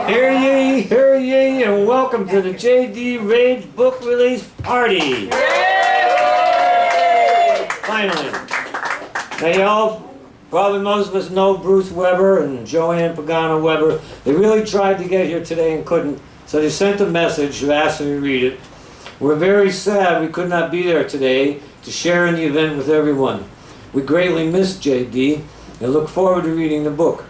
Hear ye, and welcome to the J.D. Rage book release party. Finally. Now y'all, probably most of us know Bruce Weber and Joanne Pagano Weber. They really tried to get here today and couldn't, so they sent a message to ask me to read it. We're very sad we could not be there today to share in the event with everyone. We greatly miss J.D. and look forward to reading the book.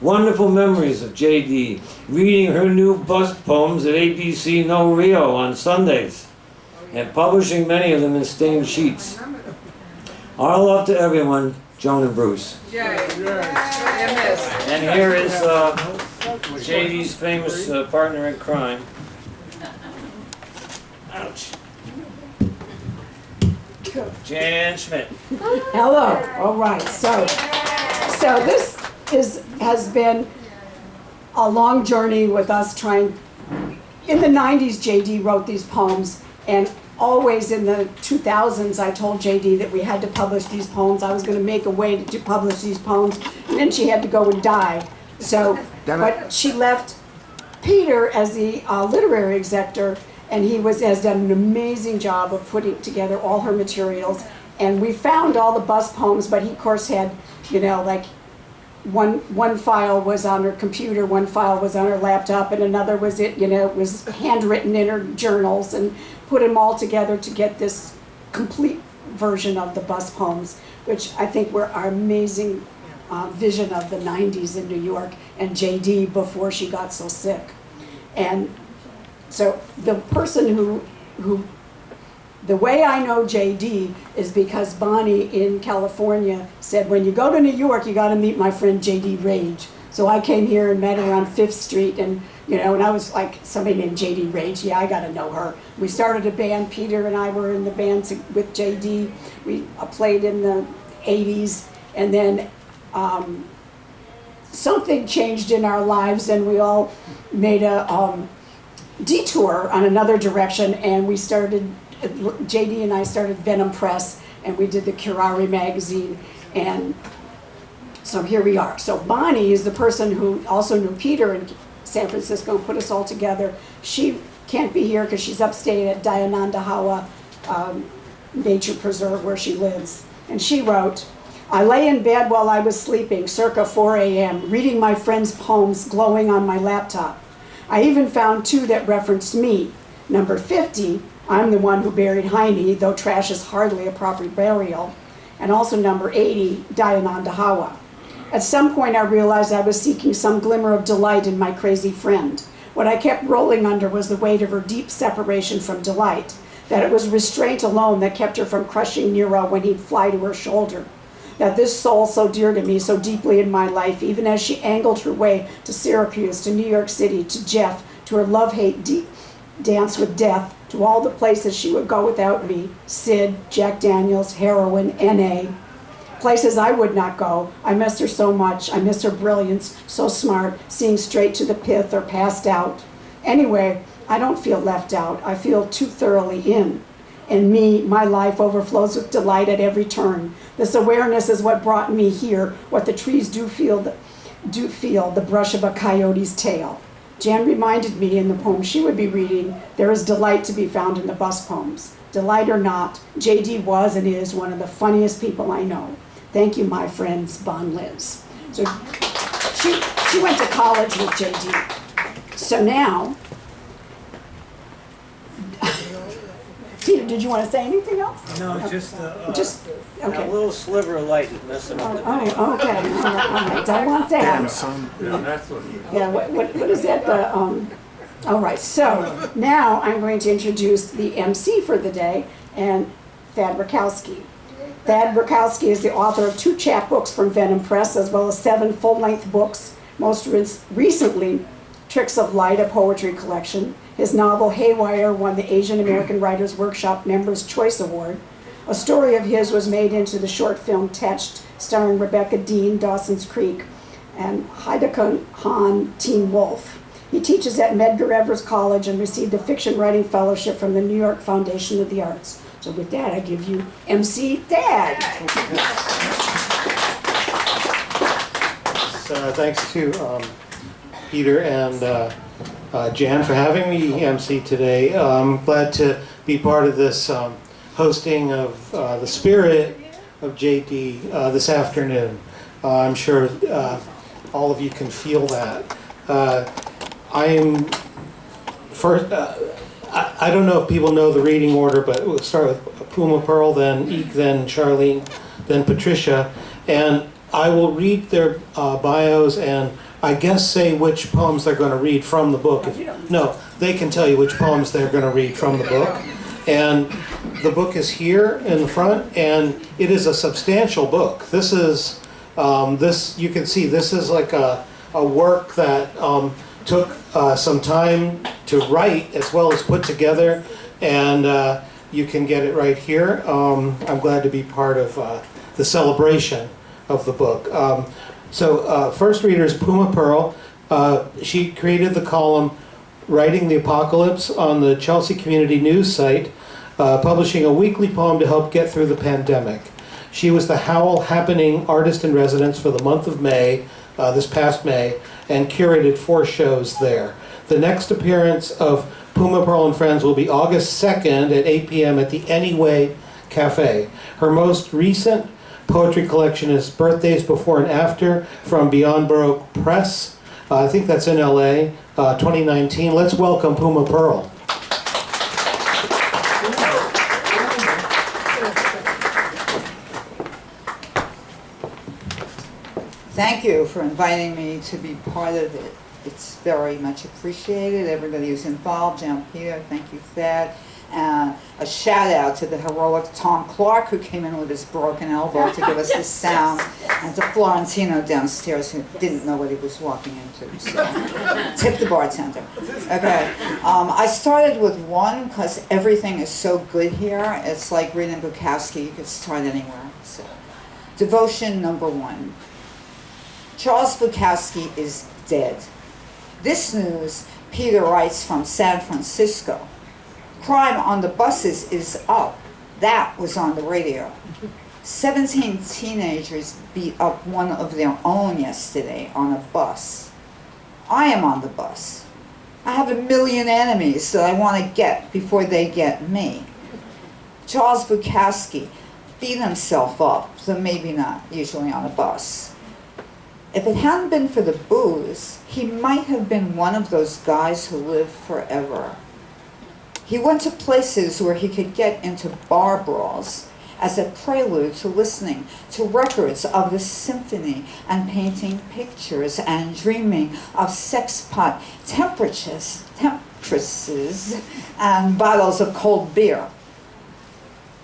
Wonderful memories of J.D. reading her new bust poems at ABC No Rio on Sundays and publishing many of them in stained sheets. Our love to everyone, Joan and Bruce. And here is J.D.'s famous partner in crime. Ouch. Jan Schmidt. Hello. All right. So this has been a long journey with us trying. In the 90s, J.D. wrote these poems, and always in the 2000s, I told J.D. that we had to publish these poems. I was going to make a way to publish these poems, and then she had to go and die. So, but she left Peter as the literary executor, and he has done an amazing job of putting together all her materials. And we found all the bust poems, but he, of course, had, like one file was on her computer, one file was on her laptop, and another was it was handwritten in her journals, and put them all together to get this complete version of the bust poems, which I think were our amazing vision of the 90s in New York and J.D. before she got so sick. And so the person the way I know J.D. is because Bonnie in California said, when you go to New York, you got to meet my friend J.D. Rage. So I came here and met her on 5th Street, and and I was like, somebody named J.D. Rage, yeah, I got to know her. We started a band, Peter and I were in the band with J.D. We played in the 80s, and then something changed in our lives, and we all made a detour on another direction, and we started, J.D. and I started Venom Press, and we did the Curare magazine, and so here we are. So Bonnie is the person who also knew Peter in San Francisco and put us all together. She can't be here because she's upstate at Dayanandahawa Nature Preserve where she lives. And she wrote, I lay in bed while I was sleeping, circa 4 a.m., reading my friend's poems glowing on my laptop. I even found 2 that referenced me. Number 50, I'm the one who buried Heine, though trash is hardly a proper burial. And also number 80, Dayanandahawa. At some point I realized I was seeking some glimmer of delight in my crazy friend. What I kept rolling under was the weight of her deep separation from delight, that it was restraint alone that kept her from crushing Nero when he'd fly to her shoulder. That this soul so dear to me, so deeply in my life, even as she angled her way to Syracuse, to New York City, to Jeff, to her love-hate dance with death, to all the places she would go without me, Sid, Jack Daniels, heroin, N.A., places I would not go. I miss her so much. I miss her brilliance, so smart, seeing straight to the pith or passed out. Anyway, I don't feel left out. I feel too thoroughly in. And me, my life overflows with delight at every turn. This awareness is what brought me here, what the trees do feel, the brush of a coyote's tail. Jan reminded me in the poem she would be reading, there is delight to be found in the bust poems. Delight or not, J.D. was and is one of the funniest people I know. Thank you, my friends, Bon Liz. So she went to college with J.D. So now, Peter, did you want to say anything else? No, just okay. a little sliver of light is messing up the Oh, okay. All right. Don't want that. Yeah, what is that? All right, so now I'm going to introduce the MC for the day, and THAD.RUTKOWSKI. THAD.RUTKOWSKI is the author of 2 chapbooks from Venom Press, as well as 7 full-length books, most recently Tricks of Light, a poetry collection. His novel Haywire won the Asian American Writers Workshop Members' Choice Award. A story of his was made into the short film Tetched, starring Rebecca Dean, Dawson's Creek, and Hideka Han, Teen Wolf. He teaches at Medgar Evers College and received a fiction writing fellowship from the New York Foundation of the Arts. So with that, I give you MC THAD. Thanks to Peter and Jan for having me MC today. I'm glad to be part of this hosting of the spirit of JD this afternoon. I'm sure all of you can feel that. I don't know if people know the reading order, but we'll start with PUMA, PERL, then Eek, then Charlene, then Patricia. And I will read their bios and I guess say which poems they're going to read from the book. No, they can tell you which poems they're going to read from the book. And the book is here in the front, and it is a substantial book. This is, you can see, this is like a work that took some time to write as well as put together, and you can get it right here. I'm glad to be part of the celebration of the book. First reader is PUMA PERL. She created the column Writing the Apocalypse on the Chelsea Community News site, publishing a weekly poem to help get through the pandemic. She was the Howl Happening Artist in Residence for the month of May, this past May, and curated 4 shows there. The next appearance of PUMA PERL and Friends will be August 2nd at 8 p.m. at the Anyway Cafe. Her most recent poetry collection is Birthdays Before and After from Beyond Baroque Press. I think that's in LA, 2019. Let's welcome PUMA PERL. Thank you for inviting me to be part of it. It's very much appreciated. Everybody who's involved, Jan, Peter, thank you, Thad. And a shout out to the heroic Tom Clark, who came in with his broken elbow to give us the sound, and to Florentino downstairs, who didn't know what he was walking into. So, tip the bartender. Okay, I started with one because everything is so good here. It's like reading Bukowski. You could start anywhere. So, devotion number 1. Charles Bukowski is dead. This news, Peter writes from San Francisco. Crime on the buses is up. That was on the radio. 17 teenagers beat up one of their own yesterday on a bus. I am on the bus. I have a million enemies that I want to get before they get me. Charles Bukowski beat himself up, so maybe not usually on a bus. If it hadn't been for the booze, he might have been one of those guys who live forever. He went to places where he could get into bar brawls as a prelude to listening to records of the symphony and painting pictures and dreaming of sex pot temperatures and bottles of cold beer.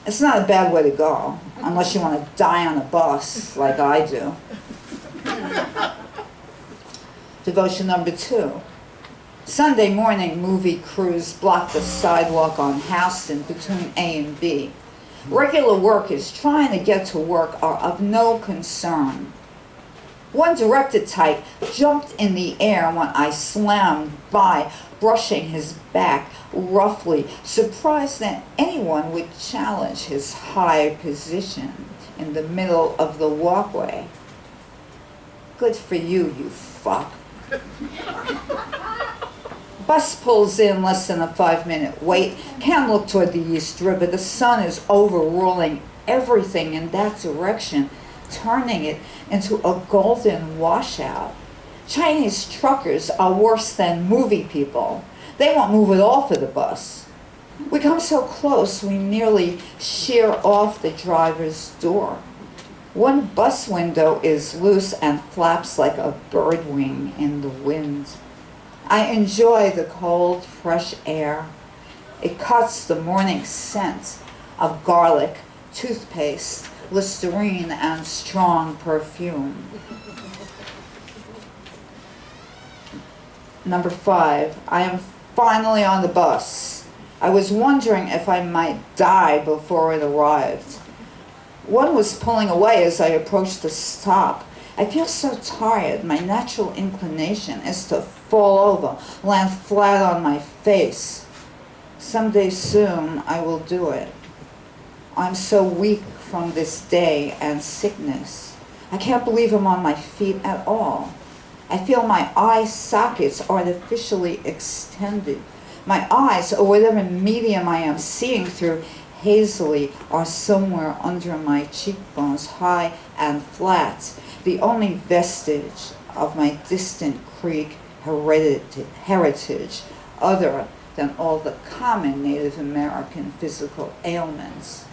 It's not a bad way to go, unless you want to die on a bus like I do. Devotion number 2. Sunday morning movie crews blocked the sidewalk on Houston between A and B. Regular workers trying to get to work are of no concern. One directed type jumped in the air when I slammed by, brushing his back roughly, surprised that anyone would challenge his high position in the middle of the walkway. Good for you, you fuck. Bus pulls in less than a 5-minute wait. Can't look toward the East River. The sun is overruling everything in that direction, turning it into a golden washout. Chinese truckers are worse than movie people. They won't move at all for the bus. We come so close, we nearly shear off the driver's door. One bus window is loose and flaps like a bird wing in the wind. I enjoy the cold, fresh air. It cuts the morning scent of garlic, toothpaste, Listerine, and strong perfume. Number 5, I am finally on the bus. I was wondering if I might die before it arrived. One was pulling away as I approached the stop. I feel so tired. My natural inclination is to fall over, land flat on my face. Someday soon I will do it. I'm so weak from this day and sickness. I can't believe I'm on my feet at all. I feel my eye sockets artificially extended. My eyes, or whatever medium I am seeing through hazily, are somewhere under my cheekbones, high and flat, the only vestige of my distant Creek heritage, other than all the common Native American physical ailments.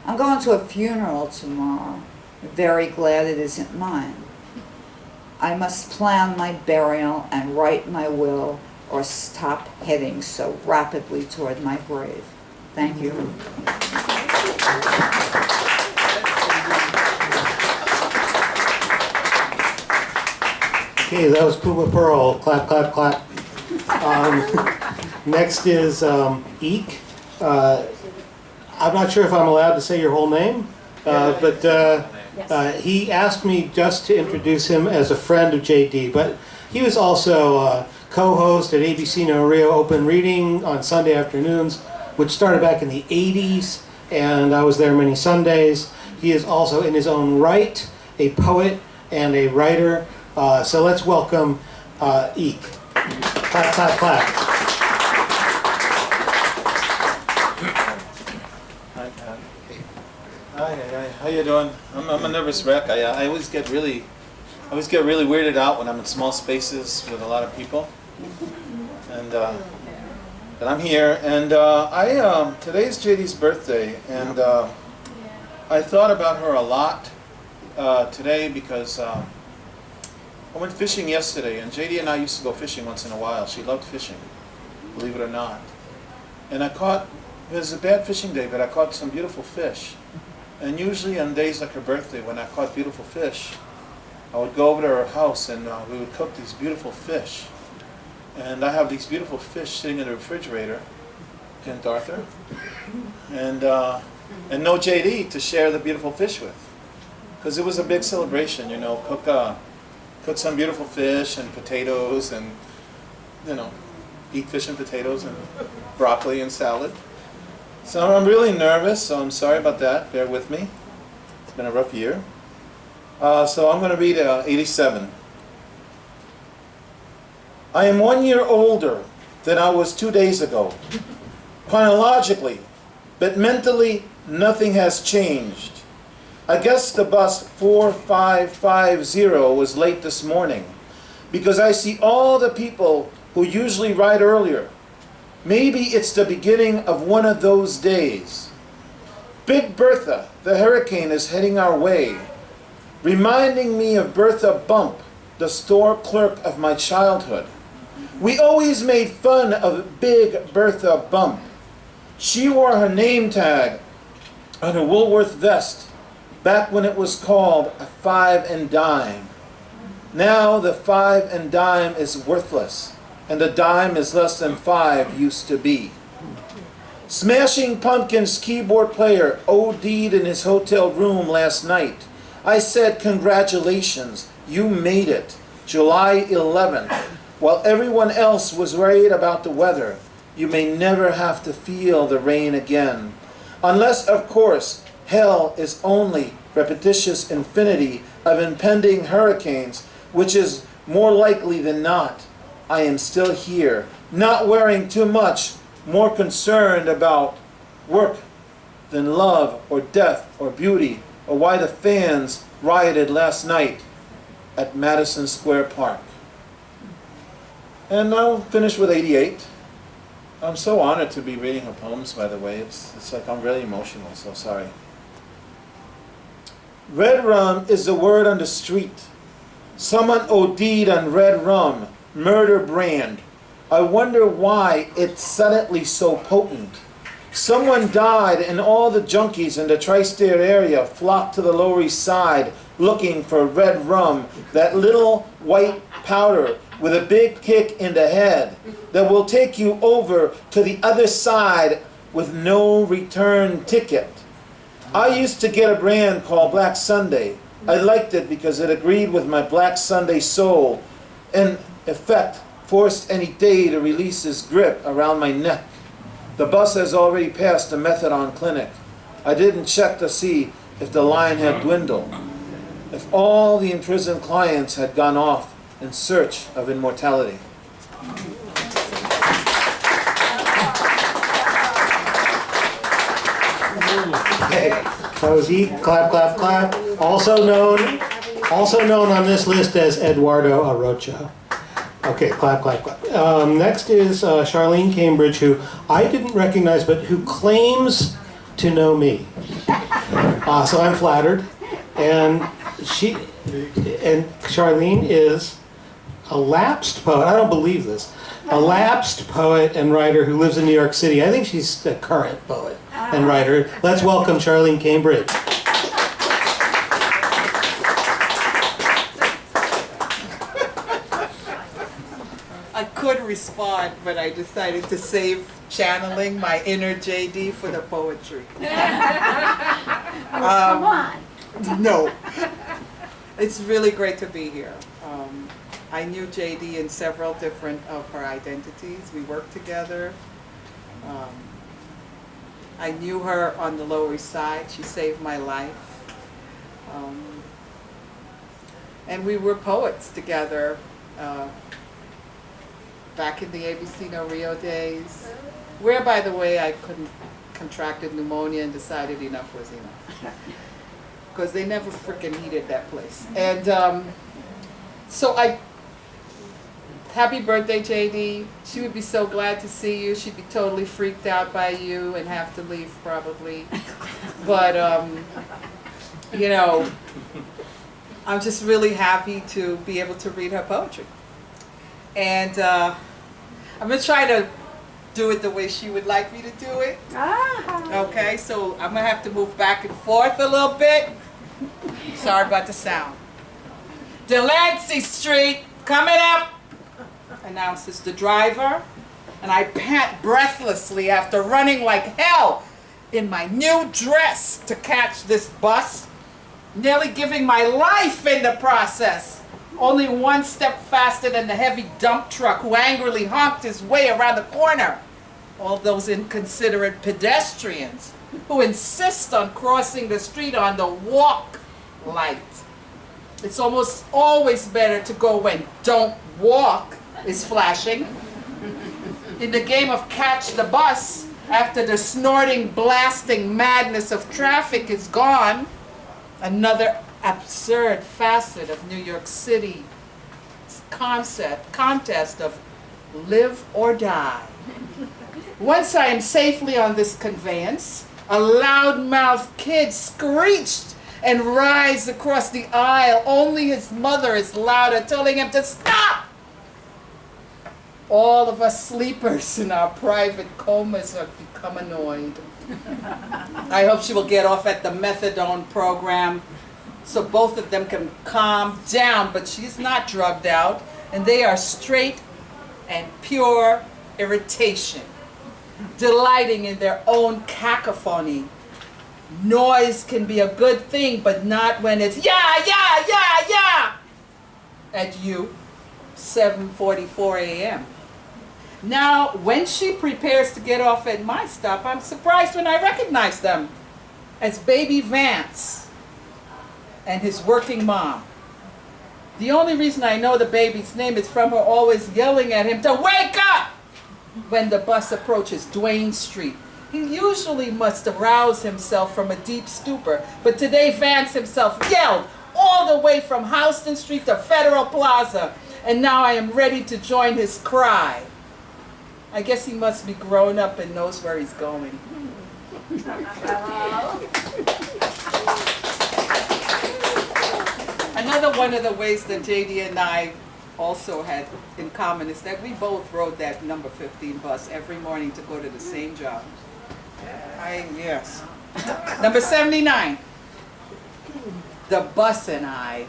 I'm going to a funeral tomorrow. Very glad it isn't mine. I must plan my burial and write my will, or stop heading so rapidly toward my grave. Thank you. Okay, that was PUMA PERL. Clap, clap, clap. Next is Eek. I'm not sure if I'm allowed to say your whole name, but he asked me just to introduce him as a friend of JD, but he was also co-host at ABC No Rio Open Reading on Sunday afternoons, which started back in the 80s, and I was there many Sundays. He is also, in his own right, a poet and a writer. So let's welcome Eek. Clap, clap, clap. Hi, how you doing? I'm a nervous wreck. I always get really weirded out when I'm in small spaces with a lot of people. And but I'm here, and today's JD's birthday, and I thought about her a lot today because I went fishing yesterday, and JD and I used to go fishing once in a while. She loved fishing, believe it or not. And it was a bad fishing day, but I caught some beautiful fish. And usually on days like her birthday, when I caught beautiful fish, I would go over to her house and we would cook these beautiful fish. And I have these beautiful fish sitting in the refrigerator, Kent Arthur, and no JD to share the beautiful fish with. Because it was a big celebration, you know, cook some beautiful fish and potatoes and, you know, eat fish and potatoes and broccoli and salad. So I'm really nervous, so I'm sorry about that. Bear with me. It's been a rough year. So I'm going to read 87. I am 1 year older than I was 2 days ago. Chronologically, but mentally, nothing has changed. I guess the bus 4550 was late this morning because I see all the people who usually ride earlier. Maybe it's the beginning of one of those days. Big Bertha, the hurricane, is heading our way, reminding me of Bertha Bump, the store clerk of my childhood. We always made fun of Big Bertha Bump. She wore her name tag on her Woolworth vest back when it was called a 5 and dime. Now the 5 and dime is worthless, and the dime is less than 5 used to be. Smashing Pumpkins keyboard player OD'd in his hotel room last night. I said, congratulations, you made it. July 11th. While everyone else was worried about the weather, you may never have to feel the rain again. Unless, of course, hell is only repetitious infinity of impending hurricanes, which is more likely than not. I am still here, not wearing too much, more concerned about work than love or death or beauty or why the fans rioted last night at Madison Square Park. And I'll finish with 88. I'm so honored to be reading her poems, by the way. It's like I'm really emotional, so sorry. Red rum is the word on the street. Someone OD'd on red rum, murder brand. I wonder why it's suddenly so potent. Someone died and all the junkies in the tri-state area flocked to the Lower East Side looking for red rum, that little white powder with a big kick in the head that will take you over to the other side with no return ticket. I used to get a brand called Black Sunday. I liked it because it agreed with my Black Sunday soul, in effect forced any day to release his grip around my neck. The bus has already passed the methadone clinic. I didn't check to see if the line had dwindled, if all the imprisoned clients had gone off in search of immortality. Okay, that was E. Clap, clap, clap. Also known on this list as Eduardo Arocha. Okay, clap, clap, clap. Next is Charlene Cambridge, who I didn't recognize, but who claims to know me. So I'm flattered. And Charlene is a lapsed poet. I don't believe this. A lapsed poet and writer who lives in New York City. I think she's a current poet and writer. Let's welcome Charlene Cambridge. I could respond, but I decided to save channeling my inner JD for the poetry. Come on. No. It's really great to be here. I knew JD in several different of her identities. We worked together. I knew her on the Lower East Side. She saved my life. And we were poets together back in the ABC No Rio days, where, by the way, I contracted pneumonia and decided enough was enough. Because they never freaking heated that place. And happy birthday, JD. She would be so glad to see you. She'd be totally freaked out by you and have to leave probably. But, you know, I'm just really happy to be able to read her poetry. And I'm going to try to do it the way she would like me to do it. Okay, so I'm going to have to move back and forth a little bit. Sorry about the sound. Delancey Street, coming up, announces the driver. And I pant breathlessly after running like hell in my new dress to catch this bus, nearly giving my life in the process. Only one step faster than the heavy dump truck who angrily honked his way around the corner. All those inconsiderate pedestrians who insist on crossing the street on the walk light. It's almost always better to go when don't walk is flashing. In the game of catch the bus, after the snorting, blasting madness of traffic is gone, another absurd facet of New York City's contest of live or die. Once I am safely on this conveyance, a loud-mouthed kid screeched and writhed across the aisle. Only his mother is louder, telling him to stop. All of us sleepers in our private comas have become annoyed. I hope she will get off at the methadone program so both of them can calm down, but she's not drugged out, and they are straight and pure irritation, delighting in their own cacophony. Noise can be a good thing, but not when it's yeah at you, 7:44 a.m. Now, when she prepares to get off at my stop, I'm surprised when I recognize them as Baby Vance and his working mom. The only reason I know the baby's name is from her always yelling at him to wake up when the bus approaches Duane Street. He usually must arouse himself from a deep stupor, but today Vance himself yelled all the way from Houston Street to Federal Plaza, and now I am ready to join his cry. I guess he must be grown up and knows where he's going. Another one of the ways that JD and I also had in common is that we both rode that number 15 bus every morning to go to the same job. Yes. Number 79. The bus and I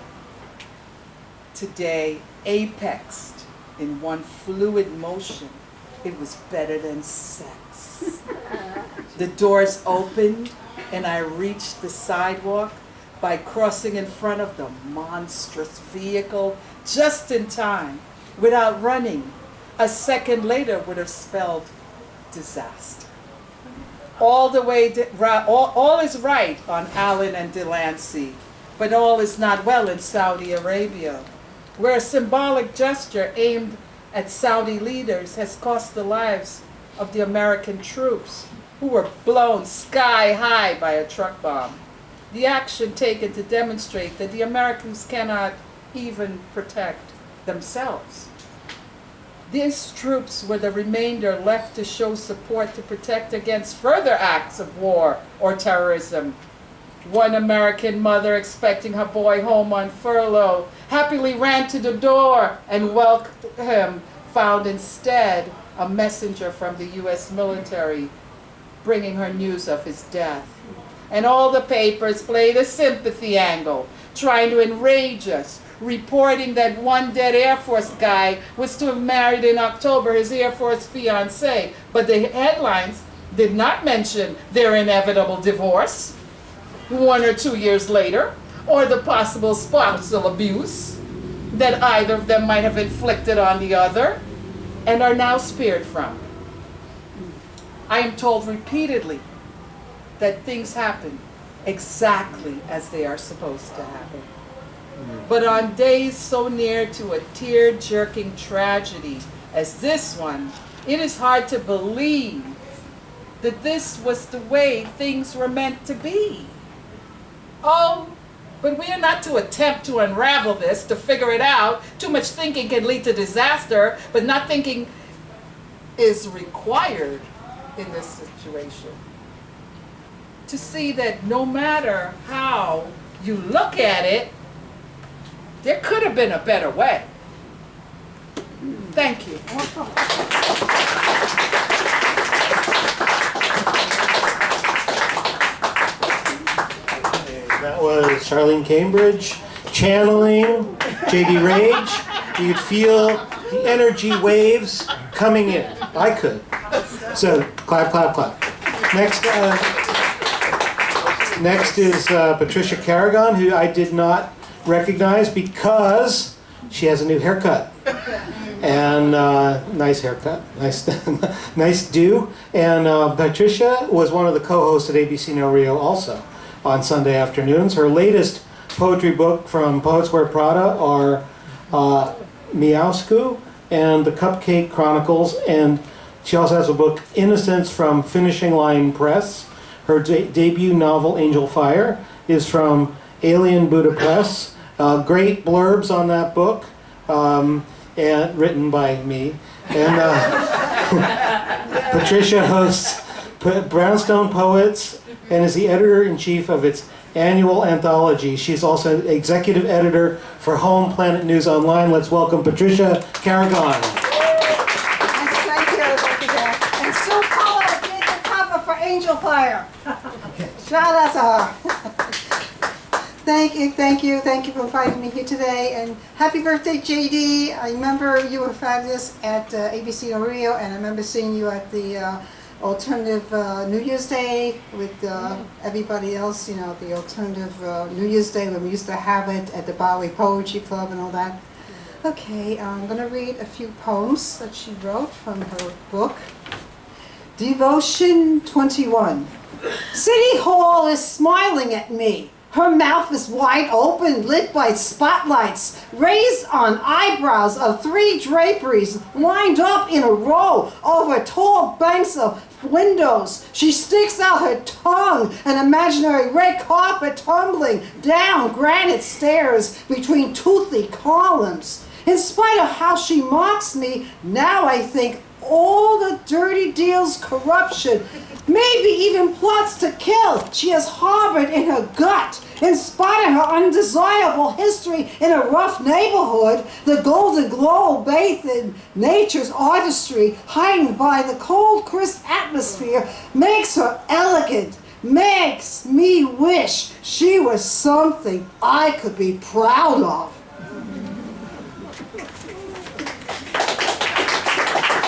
today apexed in one fluid motion. It was better than sex. The doors opened and I reached the sidewalk by crossing in front of the monstrous vehicle just in time, without running. A second later would have spelled disaster. all the way to, all is right on Allen and Delancey, but all is not well in Saudi Arabia, where a symbolic gesture aimed at Saudi leaders has cost the lives of the American troops who were blown sky high by a truck bomb. The action taken to demonstrate that the Americans cannot even protect themselves. These troops were the remainder left to show support to protect against further acts of war or terrorism. One American mother expecting her boy home on furlough happily ran to the door and welcomed him, found instead a messenger from the U.S. military bringing her news of his death. And all the papers played a sympathy angle, trying to enrage us, reporting that one dead Air Force guy was to have married in October his Air Force fiancée, but the headlines did not mention their inevitable divorce 1 or 2 years later, or the possible spousal abuse that either of them might have inflicted on the other and are now spared from. I am told repeatedly that things happen exactly as they are supposed to happen. But on days so near to a tear-jerking tragedy as this one, it is hard to believe that this was the way things were meant to be. Oh, but we are not to attempt to unravel this, to figure it out. Too much thinking can lead to disaster, but not thinking is required in this situation. To see that no matter how you look at it, there could have been a better way. Thank you. That was Charlene Cambridge channeling J.D. Rage. You could feel the energy waves coming in. I could. So clap, clap, clap. Next is Patricia Carragon, who I did not recognize because she has a new haircut. And nice haircut, nice do. And Patricia was one of the co-hosts at ABC No Rio also on Sunday afternoons. Her latest poetry book from Poets Wear Prada are Miausku and The Cupcake Chronicles, and she also has a book, Innocence, from Finishing Line Press. Her debut novel, Angel Fire, is from Alien Budapest. Great blurbs on that book, and written by me. And Patricia hosts Brownstone Poets and is the editor-in-chief of its annual anthology. She's also executive editor for Home Planet News Online. Let's welcome Patricia Carragon. Thank you. And Sue Pollard did the cover for Angel Fire. Shout out to her. Thank you for inviting me here today, and happy birthday, JD. I remember you were fabulous at ABC No Rio, and I remember seeing you at the alternative New Year's Day with everybody else, you know, the alternative New Year's Day when we used to have it at the Bowery Poetry Club and all that. Okay, I'm going to read a few poems that she wrote from her book. Devotion 21. City Hall is smiling at me. Her mouth is wide open, lit by spotlights, raised on eyebrows of 3 draperies lined up in a row over tall banks of windows. She sticks out her tongue, an imaginary red carpet tumbling down granite stairs between toothy columns. In spite of how she mocks me, now I think all the dirty deals, corruption, maybe even plots to kill she has harbored in her gut. In spite of her undesirable history in a rough neighborhood, the golden glow bathed in nature's artistry, heightened by the cold, crisp atmosphere, makes her elegant, makes me wish she was something I could be proud of.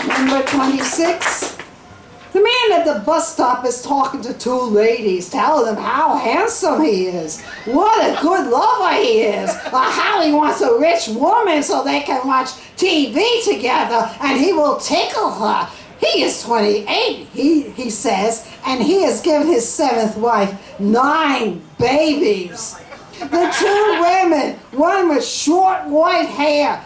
Number 26. The man at the bus stop is talking to 2 ladies, telling them how handsome he is, what a good lover he is, or how he wants a rich woman so they can watch TV together and he will tickle her. He is 28, he says, and he has given his 7th wife 9 babies. The 2 women, one with short white hair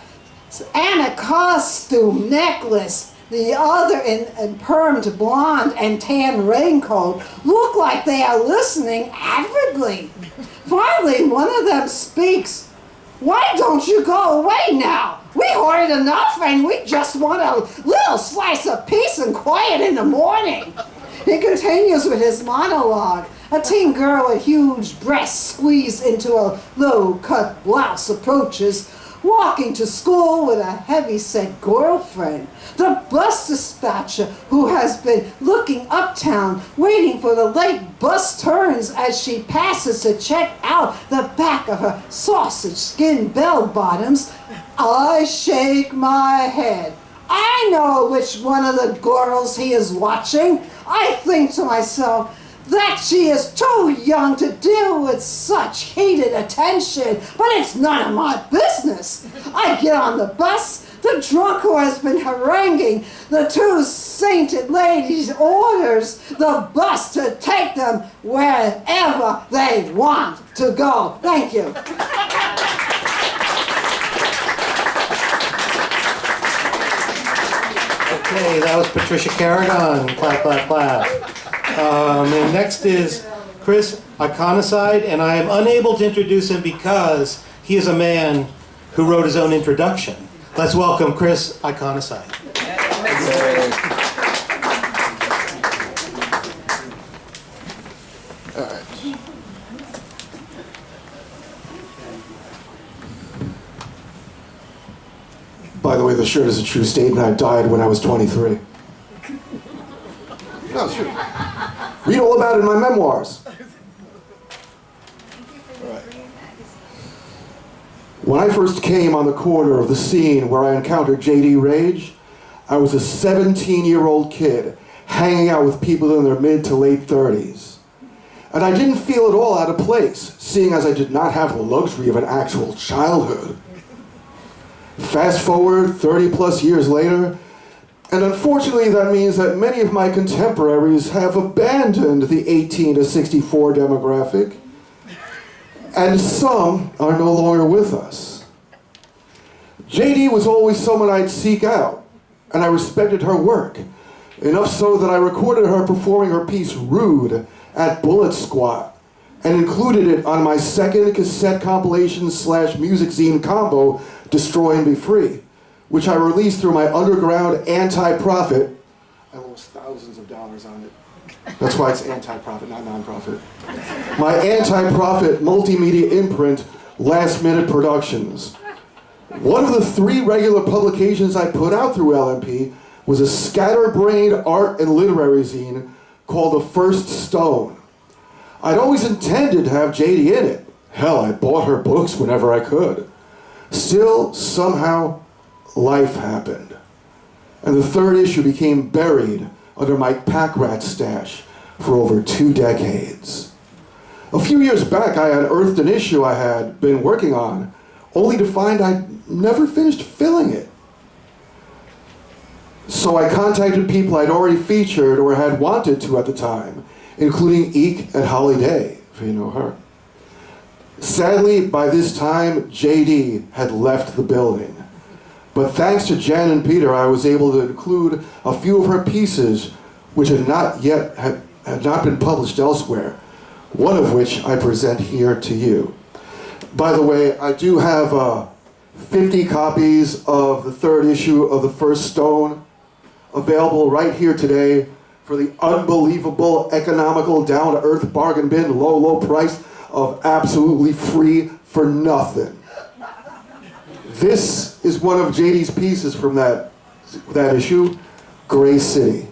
and a costume necklace, the other in permed blonde and tan raincoat, look like they are listening avidly. Finally, one of them speaks. Why don't you go away now? We heard enough and we just want a little slice of peace and quiet in the morning. He continues with his monologue. A teen girl with huge breasts squeezed into a low-cut blouse approaches, walking to school with a heavy-set girlfriend. The bus dispatcher, who has been looking uptown, waiting for the late bus turns as she passes to check out the back of her sausage-skin bell-bottoms. I shake my head. I know which one of the girls he is watching. I think to myself, that she is too young to deal with such heated attention, but it's none of my business. I get on the bus. The drunk who has been haranguing the 2 sainted ladies orders the bus to take them wherever they want to go. Thank you. Okay, that was Patricia Carragon. Clap, clap, clap. And next is Chris ICONICIDE, and I am unable to introduce him because he is a man who wrote his own introduction. Let's welcome Chris ICONICIDE. By the way, the shirt is a true statement. I died when I was 23. No, it's true. Read all about it in my memoirs. Right. When I first came on the corner of the scene where I encountered J.D. Rage, I was a 17-year-old kid hanging out with people in their mid to late 30s. And I didn't feel at all out of place, seeing as I did not have the luxury of an actual childhood. Fast forward 30 plus years later, and unfortunately that means that many of my contemporaries have abandoned the 18 to 64 demographic, and some are no longer with us. JD was always someone I'd seek out, and I respected her work, enough so that I recorded her performing her piece Rude at Bullet Squat, and included it on my second cassette compilation / music zine combo, Destroy and Be Free, which I released through my underground anti-profit. I lost thousands of dollars on it. That's why it's anti-profit, not non-profit. My anti-profit multimedia imprint, Last Minute Productions. One of the 3 regular publications I put out through LMP was a scatterbrained art and literary zine called The First Stone. I'd always intended to have JD in it. Hell, I bought her books whenever I could. Still, somehow, life happened. And the 3rd issue became buried under my pack rat stash for over 2 decades. A few years back, I unearthed an issue I had been working on, only to find I'd never finished filling it. So I contacted people I'd already featured or had wanted to at the time, including Eek and Holly Day, if you know her. Sadly, by this time, JD had left the building. But thanks to Jen and Peter, I was able to include a few of her pieces which had not been published elsewhere, one of which I present here to you. By the way, I do have 50 copies of the 3rd issue of The First Stone available right here today for the unbelievable, economical, down-to-earth bargain bin, low price of absolutely free for nothing. This is one of JD's pieces from that issue, Gray City.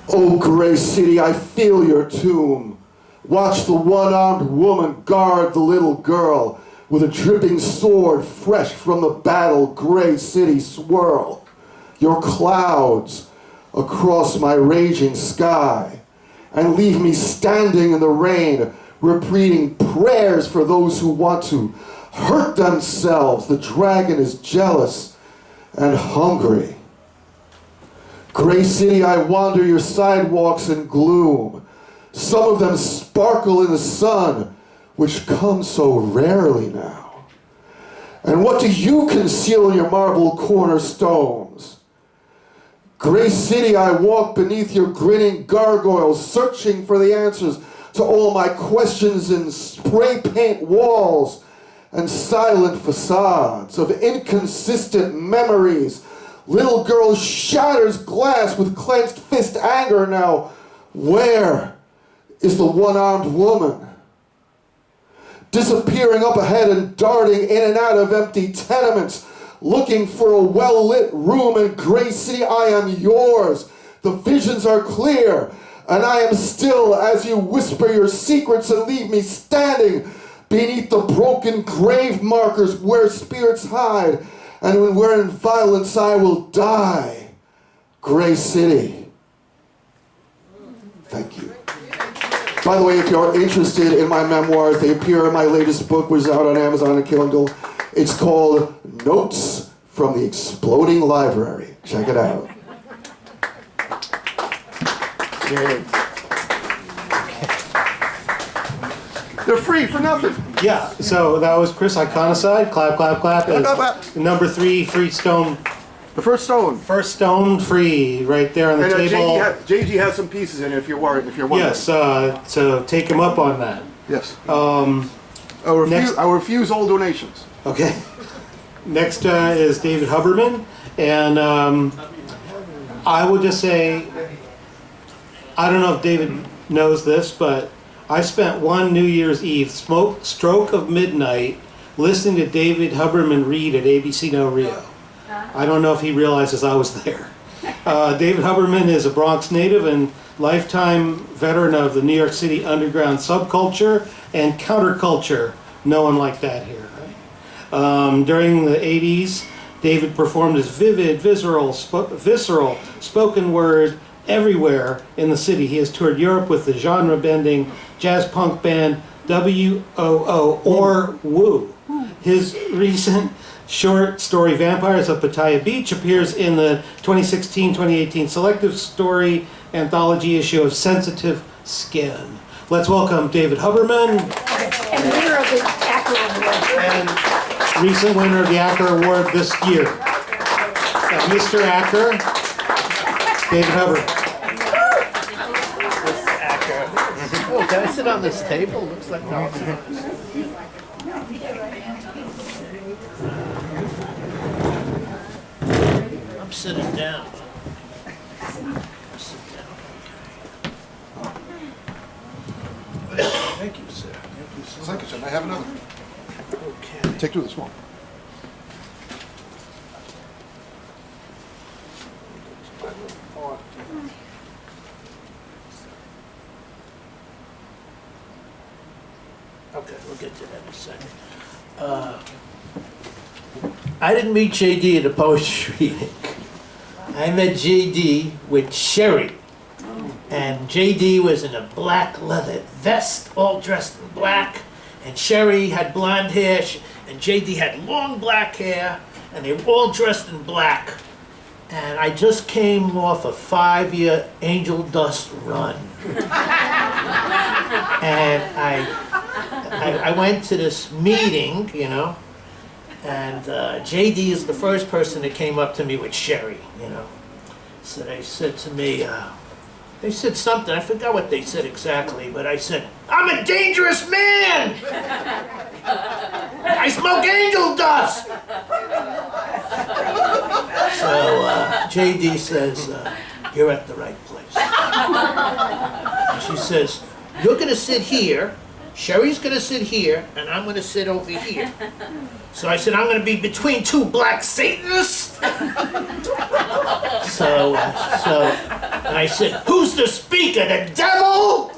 Oh, Gray City, I feel your tomb. Watch the one-armed woman guard the little girl with a dripping sword fresh from the battle. Gray City, swirl your clouds across my raging sky and leave me standing in the rain, repeating prayers for those who want to hurt themselves. The dragon is jealous, and hungry. Gray City, I wander your sidewalks in gloom. Some of them sparkle in the sun, which comes so rarely now. And what do you conceal in your marble cornerstones? Gray City, I walk beneath your grinning gargoyles, searching for the answers to all my questions in spray paint walls and silent facades of inconsistent memories. Little girl shatters glass with clenched fist anger. Now, where is the one-armed woman? Disappearing up ahead and darting in and out of empty tenements, looking for a well-lit room in Gray City. I am yours. The visions are clear, and I am still as you whisper your secrets and leave me standing beneath the broken grave markers where spirits hide, and when we're in violence I will die. Gray City. Thank you. By the way, if you're interested in my memoirs, they appear in my latest book, which is out on Amazon and Kindle. It's called Notes from the Exploding Library. Check it out. They're free for nothing. Yeah, so that was Chris Iconicide. Clap, clap, clap. Clap, clap, clap. Number 3, free stone. The first stone. First stone free, right there on the And table. JG has some pieces in it if you're worried. Yes, so take him up on that. Yes. Next- I refuse all donations. Okay. Next is David Huberman, and I will just say, I don't know if David knows this, but I spent one New Year's Eve, stroke of midnight, listening to David Huberman read at ABC No Rio. I don't know if he realizes I was there. David Huberman is a Bronx native and lifetime veteran of the New York City underground subculture and counterculture. No one like that here. Right? During the 80s, David performed his vivid, visceral spoken word everywhere in the city. He has toured Europe with the genre-bending jazz punk band WOO, or Woo. His recent short story Vampires of Pattaya Beach appears in the 2016-2018 Selective Story anthology issue of Sensitive Skin. Let's welcome David Huberman. And winner of the Acker Award. And recent winner of the Acker Award this year. Mr. Acker, David Huberman. Oh, can I sit on this table? Looks like no. I'm sitting down. Sit down. Thank you, sir. Thank you so Thank you, sir. I have another. Okay. Take two of the small. Okay, we'll get to that in a second. I didn't meet JD at a poetry reading. I met JD with Sherry. And JD was in a black leather vest, all dressed in black. And Sherry had blonde hair, and JD had long black hair, and they were all dressed in black. And I just came off a 5-year angel dust run. And I went to this meeting, you know, and JD is the first person that came up to me with Sherry, you know. So they said to me, they said something, I forgot what they said exactly, but I said, I'm a dangerous man! I smoke angel dust! So JD says, you're at the right place. And she says, you're gonna sit here, Sherry's gonna sit here, and I'm gonna sit over here. So I said, I'm gonna be between two black Satanists? So, and I said, who's the speaker, the devil?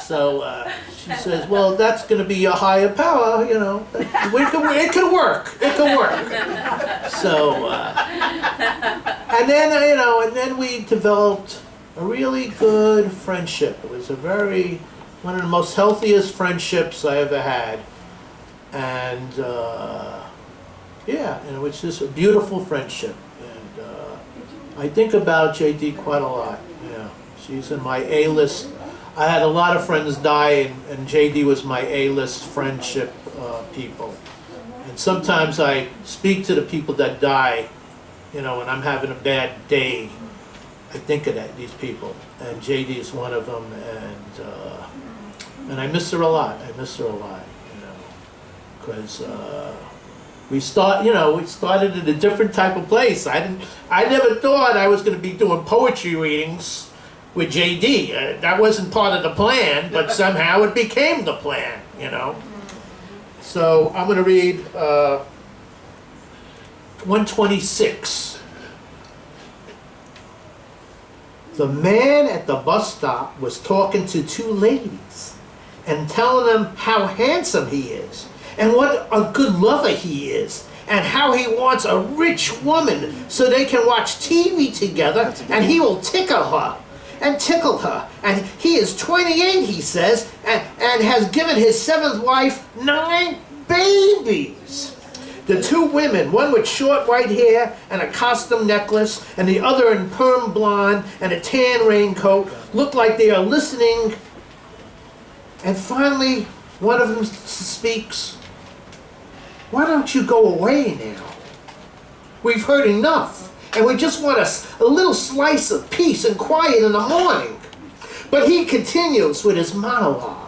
So she says, well, that's gonna be your higher power, you know. It could work, it could work. So, and then, you know, and then we developed a really good friendship. It was one of the most healthiest friendships I ever had. And Yeah, and it was just a beautiful friendship. And I think about JD quite a lot. Yeah, she's in my A-list. I had a lot of friends die, and JD was my A-list friendship people. And sometimes I speak to the people that die, you know, when I'm having a bad day. I think of these people, and JD is one of them, and I miss her a lot. I miss her a lot, you know, because we started at a different type of place. I never thought I was going to be doing poetry readings with JD. That wasn't part of the plan, but somehow it became the plan, you know. So I'm going to read 126. The man at the bus stop was talking to two ladies and telling them how handsome he is and what a good lover he is and how he wants a rich woman so they can watch TV together and he will tickle her. And he is 28, he says, and has given his 7th wife 9 babies. The two women, one with short white hair and a costume necklace, and the other in perm blonde and a tan raincoat, look like they are listening. And finally, one of them speaks. Why don't you go away now? We've heard enough, and we just want a little slice of peace and quiet in the morning. But he continues with his monologue.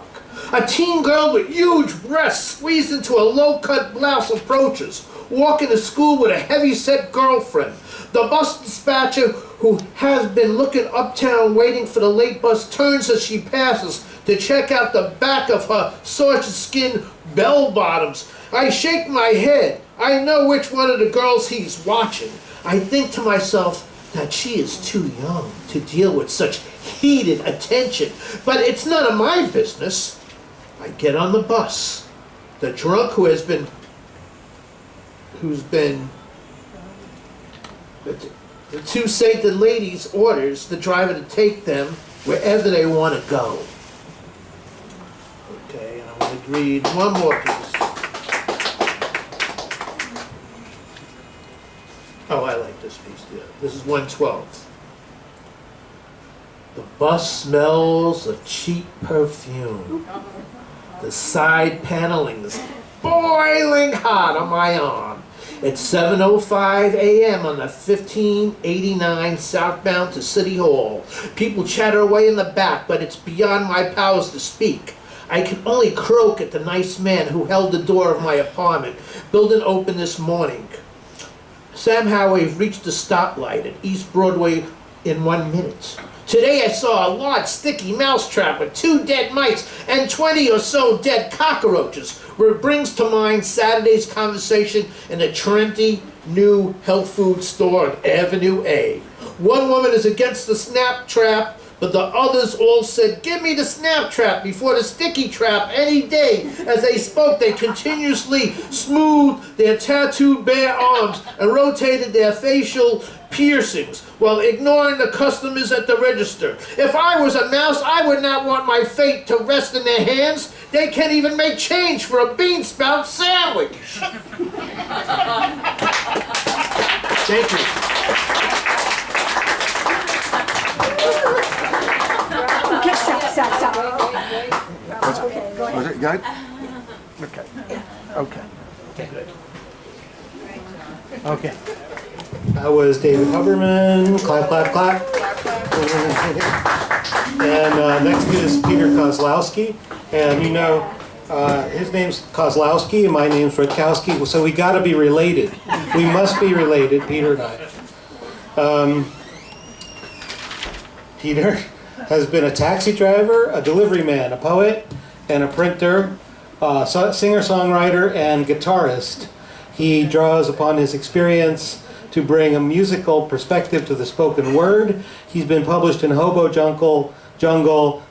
A teen girl with huge breasts squeezed into a low-cut blouse approaches, walking to school with a heavy-set girlfriend. The bus dispatcher, who has been looking uptown waiting for the late bus, turns as she passes to check out the back of her sausage-skin bell-bottoms. I shake my head. I know which one of the girls he's watching. I think to myself that she is too young to deal with such heated attention, but it's none of my business. I get on the bus. The drunk the two say the ladies orders the driver to take them wherever they want to go. Okay, and I'm going to read one more piece. Oh, I like this piece, yeah. This is 112. The bus smells of cheap perfume. The side paneling is boiling hot on my arm. It's 7:05 a.m. on the 1589 southbound to City Hall. People chatter away in the back, but it's beyond my powers to speak. I can only croak at the nice man who held the door of my apartment, building open this morning. Somehow we've reached the stoplight at East Broadway in 1 minute. Today I saw a large sticky mousetrap with 2 dead mice and 20 or so dead cockroaches, where it brings to mind Saturday's conversation in a trendy new health food store on Avenue A. One woman is against the snap trap, but the others all said, "Give me the snap trap before the sticky trap any day." As they spoke, they continuously smoothed their tattooed bare arms and rotated their facial piercings while ignoring the customers at the register. If I was a mouse, I would not want my fate to rest in their hands. They can't even make change for a bean spout sandwich. Thank you. Okay, stop. Was it good? Okay. Okay. That was David Huberman. Clap, clap, clap. And next is Peter Kozlowski. And you know, his name's Kozlowski and my name's Rutkowski, so we gotta be related. We must be related, Peter and I. Peter has been a taxi driver, a delivery man, a poet, and a printer, singer-songwriter, and guitarist. He draws upon his experience to bring a musical perspective to the spoken word. He's been published in Hobo Jungle,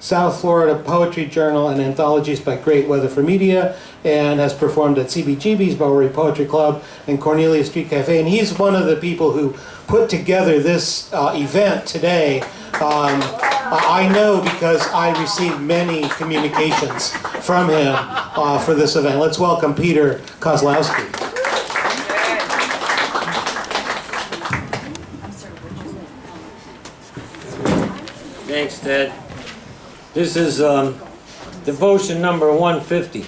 South Florida Poetry Journal, and anthologies by Great Weather for Media, and has performed at CBGB's Bowery Poetry Club and Cornelia Street Cafe. And he's one of the people who put together this event today. I know because I received many communications from him for this event. Let's welcome Peter Kozlowski. Thanks, Ted. This is devotion number 150.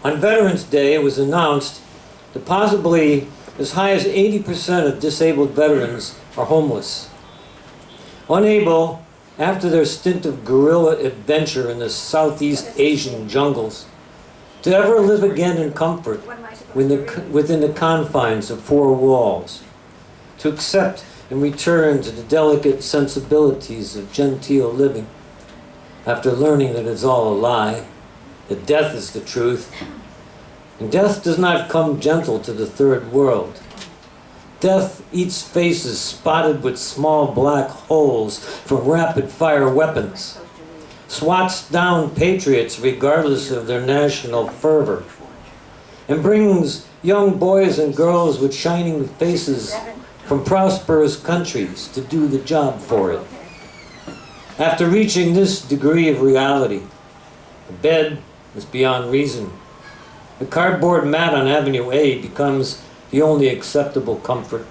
On Veterans Day, it was announced that possibly as high as 80% of disabled veterans are homeless. Unable, after their stint of guerrilla adventure in the Southeast Asian jungles, to ever live again in comfort within the confines of four walls, to accept and return to the delicate sensibilities of genteel living, after learning that it's all a lie, that death is the truth, and death does not come gentle to the third world. Death eats faces spotted with small black holes from rapid-fire weapons, swats down patriots regardless of their national fervor, and brings young boys and girls with shining faces from prosperous countries to do the job for it. After reaching this degree of reality, the bed is beyond reason. The cardboard mat on Avenue A becomes the only acceptable comfort.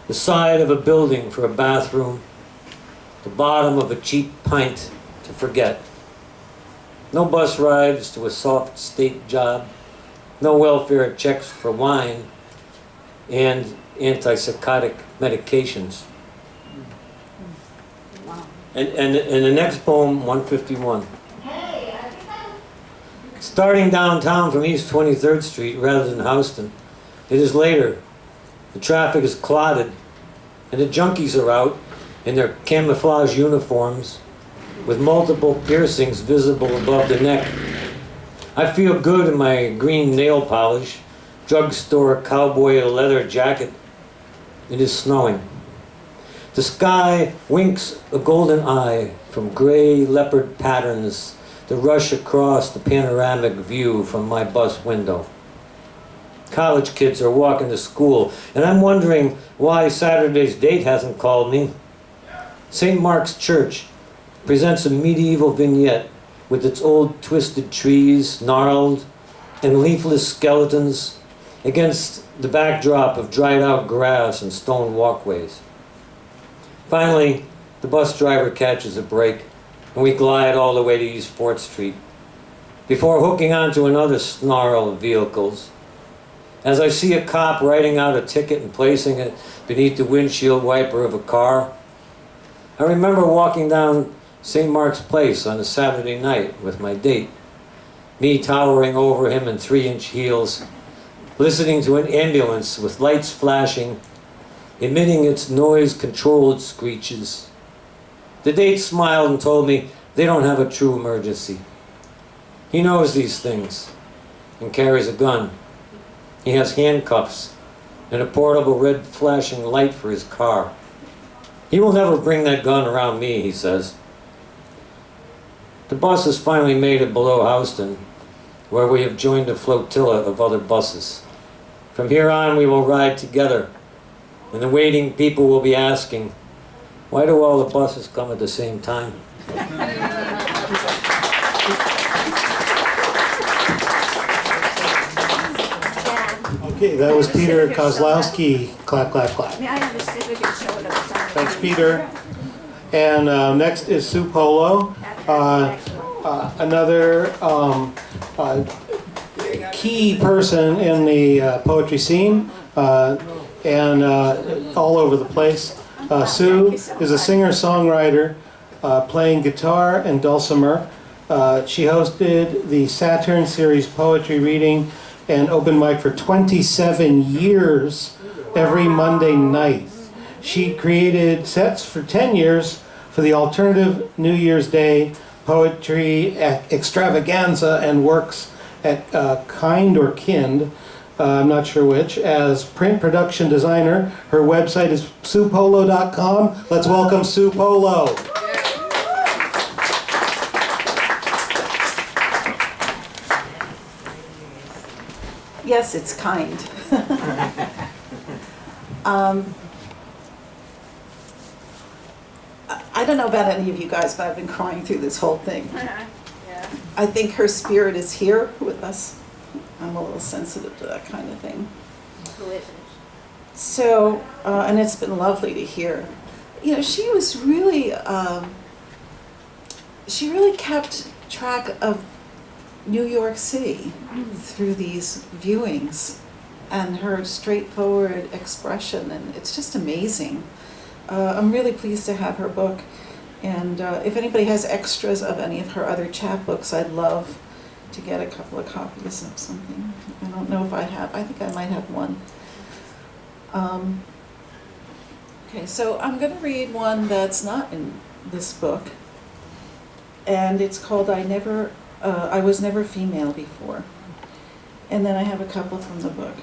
The side of a building for a bathroom, the bottom of a cheap pint to forget. No bus rides to a soft state job, no welfare checks for wine, and antipsychotic medications. And the next poem, 151. Starting downtown from East 23rd Street rather than Houston, it is later. The traffic is clotted, and the junkies are out in their camouflage uniforms with multiple piercings visible above the neck. I feel good in my green nail polish, drugstore cowboy leather jacket. It is snowing. The sky winks a golden eye from gray leopard patterns that rush across the panoramic view from my bus window. College kids are walking to school, and I'm wondering why Saturday's date hasn't called me. St. Mark's Church presents a medieval vignette with its old twisted trees, gnarled and leafless skeletons against the backdrop of dried out grass and stone walkways. Finally, the bus driver catches a break, and we glide all the way to East 4th Street, before hooking onto another snarl of vehicles. As I see a cop writing out a ticket and placing it beneath the windshield wiper of a car, I remember walking down St. Mark's Place on a Saturday night with my date, me towering over him in 3-inch heels, listening to an ambulance with lights flashing, emitting its noise-controlled screeches. The date smiled and told me they don't have a true emergency. He knows these things and carries a gun. He has handcuffs and a portable red flashing light for his car. He will never bring that gun around me, he says. The bus has finally made it below Houston, where we have joined a flotilla of other buses. From here on, we will ride together, and the waiting people will be asking, why do all the buses come at the same time? Okay, that was Peter Kozlowski. Clap, clap, clap. May I have a certificate show it up? Thanks, Peter. And next is Sue Polo, another key person in the poetry scene and all over the place. Sue is a singer-songwriter playing guitar and dulcimer. She hosted the Saturn Series poetry reading and open mic for 27 years every Monday night. She created sets for 10 years for the alternative New Year's Day poetry extravaganza and works at Kind or Kind, I'm not sure which, as print production designer. Her website is SuePolo.com. Let's welcome Sue Polo. Yes, it's kind. I don't know about any of you guys, but I've been crying through this whole thing. Yeah. I think her spirit is here with us. I'm a little sensitive to that kind of thing. Who is it? So, and it's been lovely to hear. You know, she was really, she really kept track of New York City through these viewings and her straightforward expression, and it's just amazing. I'm really pleased to have her book, and if anybody has extras of any of her other chapbooks, I'd love to get a couple of copies of something. I don't know if I have, I think I might have one. Okay, so I'm going to read one that's not in this book, and it's called I Was Never Female Before. And then I have a couple from the book.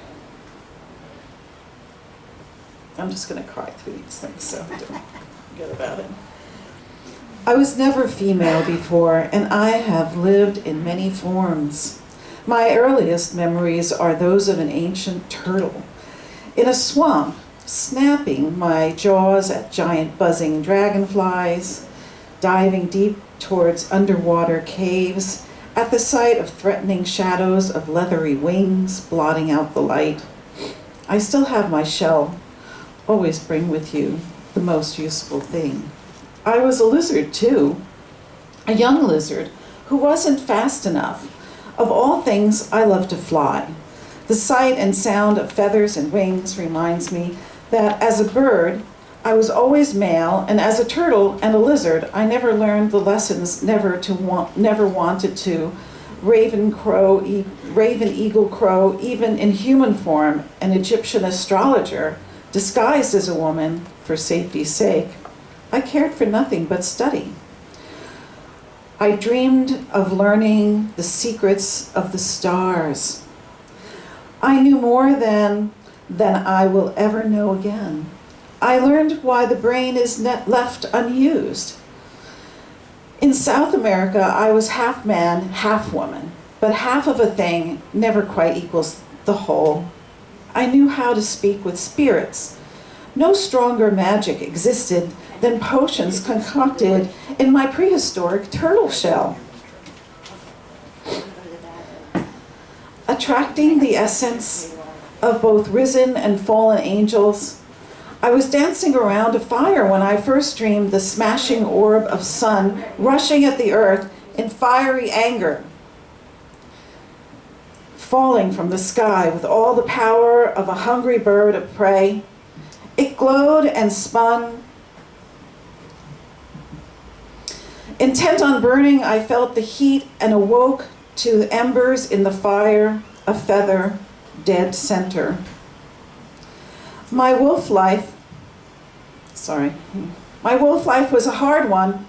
I'm just going to cry through these things, so don't forget about it. I was never female before, and I have lived in many forms. My earliest memories are those of an ancient turtle in a swamp, snapping my jaws at giant buzzing dragonflies, diving deep towards underwater caves at the sight of threatening shadows of leathery wings blotting out the light. I still have my shell. Always bring with you the most useful thing. I was a lizard too, a young lizard who wasn't fast enough. Of all things, I love to fly. The sight and sound of feathers and wings reminds me that as a bird, I was always male, and as a turtle and a lizard, I never learned the lessons never wanted to. Raven, eagle, crow, even in human form, an Egyptian astrologer, disguised as a woman for safety's sake. I cared for nothing but study. I dreamed of learning the secrets of the stars. I knew more than I will ever know again. I learned why the brain is left unused. In South America, I was half man, half woman, but half of a thing never quite equals the whole. I knew how to speak with spirits. No stronger magic existed than potions concocted in my prehistoric turtle shell. Attracting the essence of both risen and fallen angels, I was dancing around a fire when I first dreamed the smashing orb of sun rushing at the earth in fiery anger, falling from the sky with all the power of a hungry bird of prey. It glowed and spun. Intent on burning, I felt the heat and awoke to embers in the fire, a feather, dead center. My wolf life was a hard one.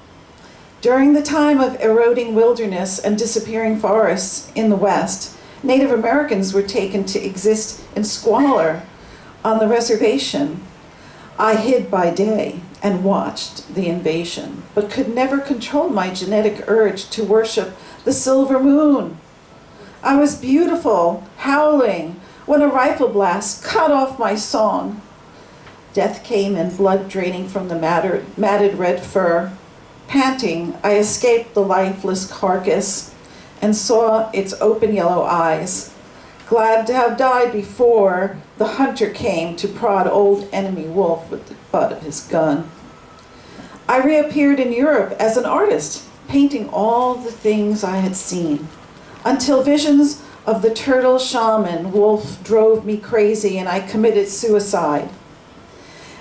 During the time of eroding wilderness and disappearing forests in the West, Native Americans were taken to exist in squalor on the reservation. I hid by day and watched the invasion, but could never control my genetic urge to worship the silver moon. I was beautiful, howling, when a rifle blast cut off my song. Death came in blood draining from the matted red fur. Panting, I escaped the lifeless carcass and saw its open yellow eyes. Glad to have died before the hunter came to prod old enemy wolf with the butt of his gun. I reappeared in Europe as an artist, painting all the things I had seen, until visions of the turtle shaman wolf drove me crazy and I committed suicide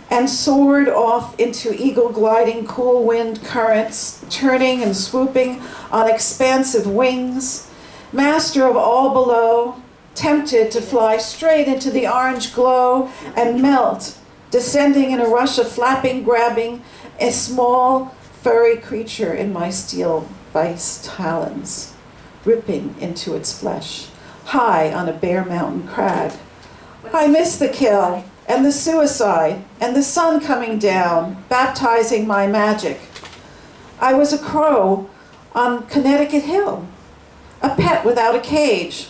and soared off into eagle gliding cool wind currents, turning and swooping on expansive wings, master of all below, tempted to fly straight into the orange glow and melt, descending in a rush of flapping, grabbing a small furry creature in my steel vice talons, ripping into its flesh, high on a bare mountain crag. I missed the kill and the suicide and the sun coming down, baptizing my magic. I was a crow on Connecticut Hill, a pet without a cage.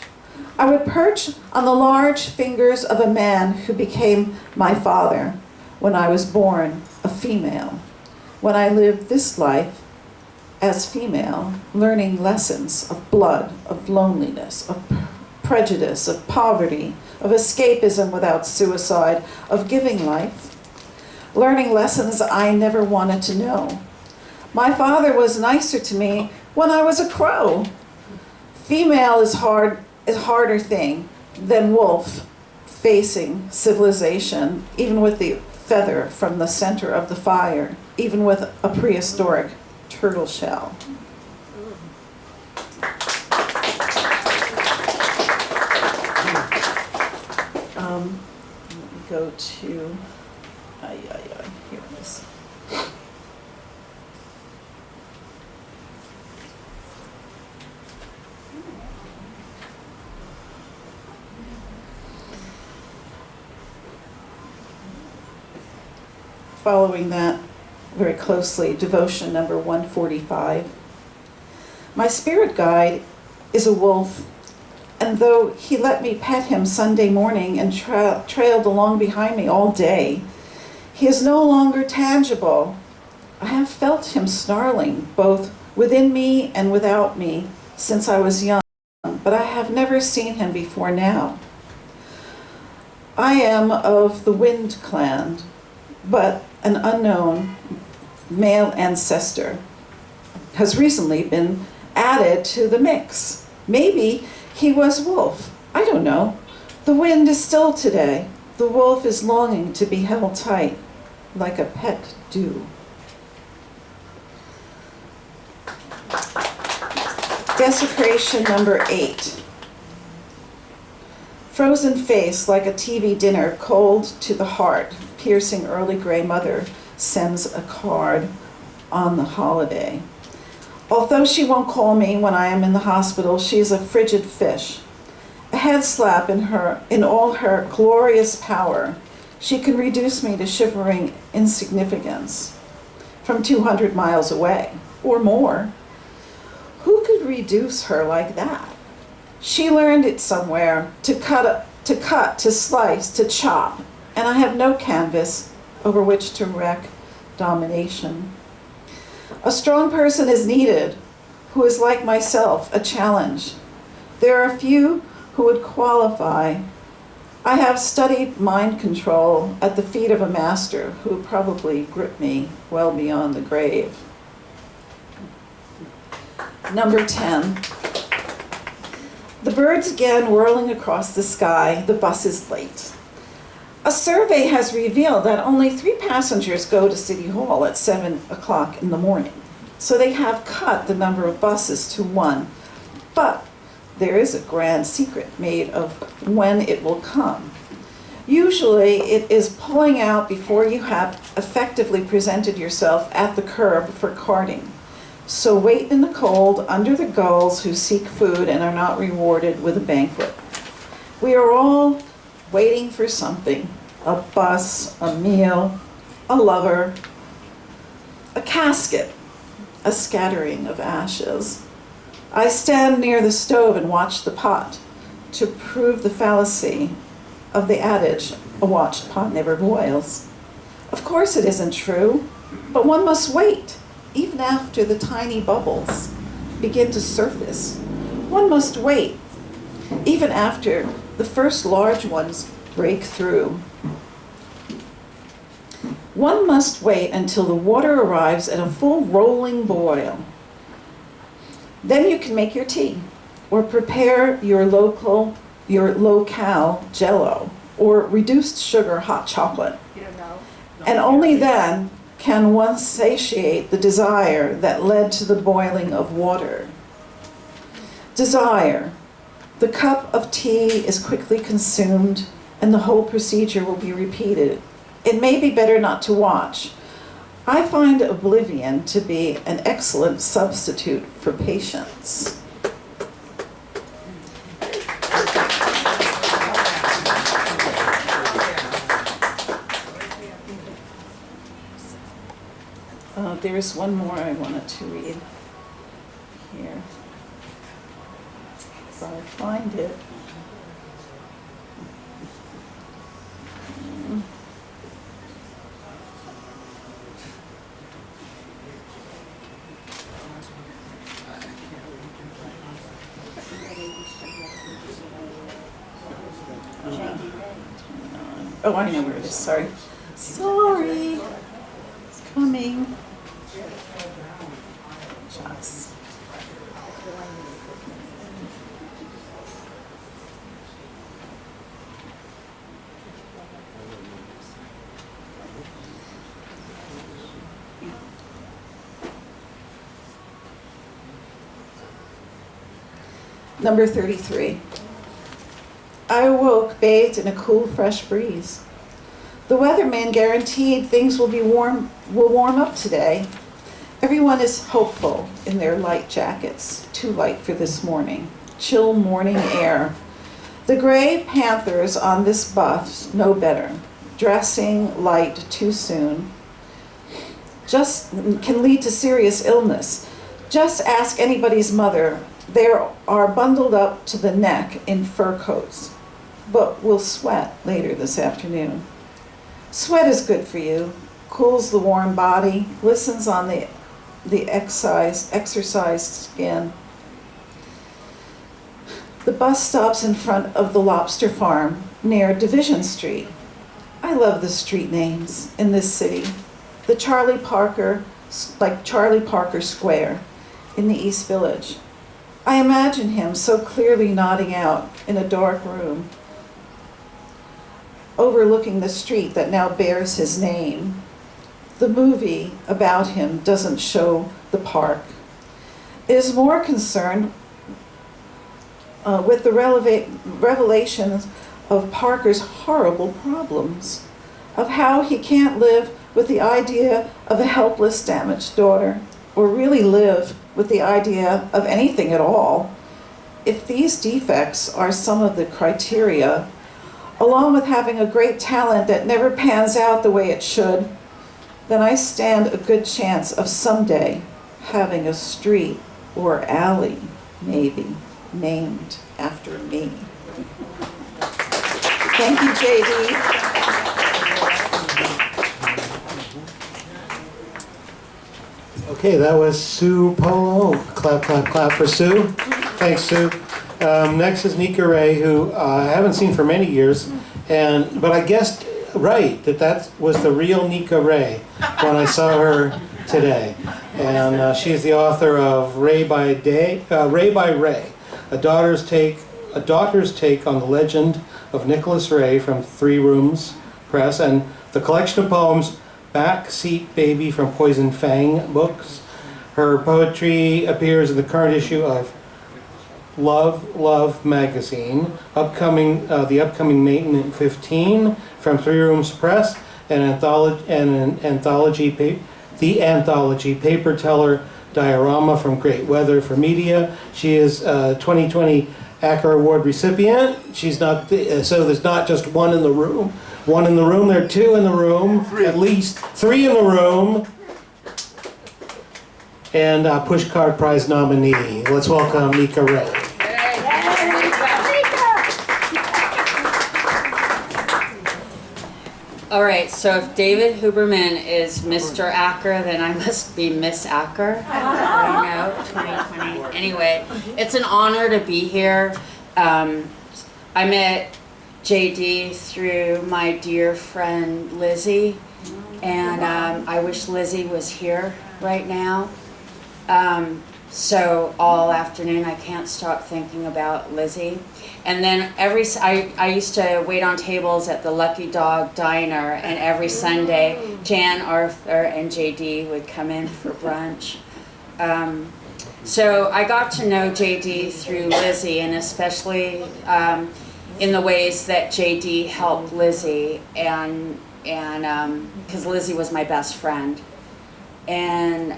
I would perch on the large fingers of a man who became my father when I was born a female. When I lived this life as female, learning lessons of blood, of loneliness, of prejudice, of poverty, of escapism without suicide, of giving life, learning lessons I never wanted to know. My father was nicer to me when I was a crow. Female is harder thing than wolf facing civilization, even with the feather from the center of the fire, even with a prehistoric turtle shell. Let me go to, here it is. Following that very closely, devotion number 145. My spirit guide is a wolf, and though he let me pet him Sunday morning and trailed along behind me all day, he is no longer tangible. I have felt him snarling both within me and without me since I was young, but I have never seen him before now. I am of the Wind clan, but an unknown male ancestor has recently been added to the mix. Maybe he was wolf. I don't know. The wind is still today. The wolf is longing to be held tight, like a pet dew. Desecration number 8. Frozen face like a TV dinner, cold to the heart, piercing early gray mother sends a card on the holiday. Although she won't call me when I am in the hospital, she is a frigid fish. A head slap in all her glorious power. She can reduce me to shivering insignificance from 200 miles away or more. Who could reduce her like that? She learned it somewhere, to cut, to slice, to chop, and I have no canvas over which to wreak domination. A strong person is needed, who is like myself, a challenge. There are few who would qualify. I have studied mind control at the feet of a master who would probably grip me well beyond the grave. Number 10. The birds again whirling across the sky. The bus is late. A survey has revealed that only 3 passengers go to City Hall at 7 o'clock in the morning. So they have cut the number of buses to 1. But there is a grand secret made of when it will come. Usually it is pulling out before you have effectively presented yourself at the curb for carting. So wait in the cold under the gulls who seek food and are not rewarded with a banquet. We are all waiting for something, a bus, a meal, a lover, a casket, a scattering of ashes. I stand near the stove and watch the pot to prove the fallacy of the adage, a watched pot never boils. Of course it isn't true, but one must wait, even after the tiny bubbles begin to surface. One must wait, even after the first large ones break through. One must wait until the water arrives at a full rolling boil. Then you can make your tea, or prepare your locale Jell-O, or reduced sugar hot chocolate. You don't know? And only then can one satiate the desire that led to the boiling of water. Desire. The cup of tea is quickly consumed, and the whole procedure will be repeated. It may be better not to watch. I find oblivion to be an excellent substitute for patience. There's one more I wanted to read here. If I find it. Oh, I know where it is, sorry. Sorry. It's coming. Shots. Number 33. I awoke bathed in a cool, fresh breeze. The weatherman guaranteed things will warm up today. Everyone is hopeful in their light jackets, too light for this morning. Chill morning air. The gray panthers on this bus know better. Dressing light too soon just can lead to serious illness. Just ask anybody's mother. They are bundled up to the neck in fur coats, but will sweat later this afternoon. Sweat is good for you, cools the warm body, glistens on the exercised skin. The bus stops in front of the lobster farm near Division Street. I love the street names in this city. The Charlie Parker Square in the East Village. I imagine him so clearly nodding out in a dark room, overlooking the street that now bears his name. The movie about him doesn't show the park. It is more concerned with the revelations of Parker's horrible problems, of how he can't live with the idea of a helpless, damaged daughter, or really live with the idea of anything at all. If these defects are some of the criteria, along with having a great talent that never pans out the way it should, then I stand a good chance of someday having a street or alley, maybe, named after me. Thank you, JD. Okay, that was Sue Polo. Clap, clap, clap for Sue. Thanks, Sue. Next is Nikka Ray, who I haven't seen for many years, but I guessed right that was the real Nikka Ray when I saw her today. And she's the author of Ray by Ray, a daughter's take on the legend of Nicholas Ray from Three Rooms Press, and the collection of poems Backseat Baby from Poison Fang books. Her poetry appears in the current issue of Love magazine, the upcoming Maintenance 15 from Three Rooms Press, and an anthology, the anthology Paper Teller Diorama from Great Weather for Media. She is a 2020 Acker Award recipient. She's not, so there's not just one in the room. One in the room, there are two in the room, at least three in the room. And Pushcart Prize nominee. Let's welcome Nikka Ray. All right, so if David Huberman is Mr. Acker, then I must be Miss Acker. I don't know, 2020. Anyway, it's an honor to be here. I met JD through my dear friend Lizzie, and I wish Lizzie was here right now. So all afternoon I can't stop thinking about Lizzie. And then I used to wait on tables at the Lucky Dog Diner, and every Sunday Jan, Arthur, and JD would come in for brunch. So I got to know JD through Lizzie, and especially in the ways that JD helped Lizzie, and because Lizzie was my best friend. And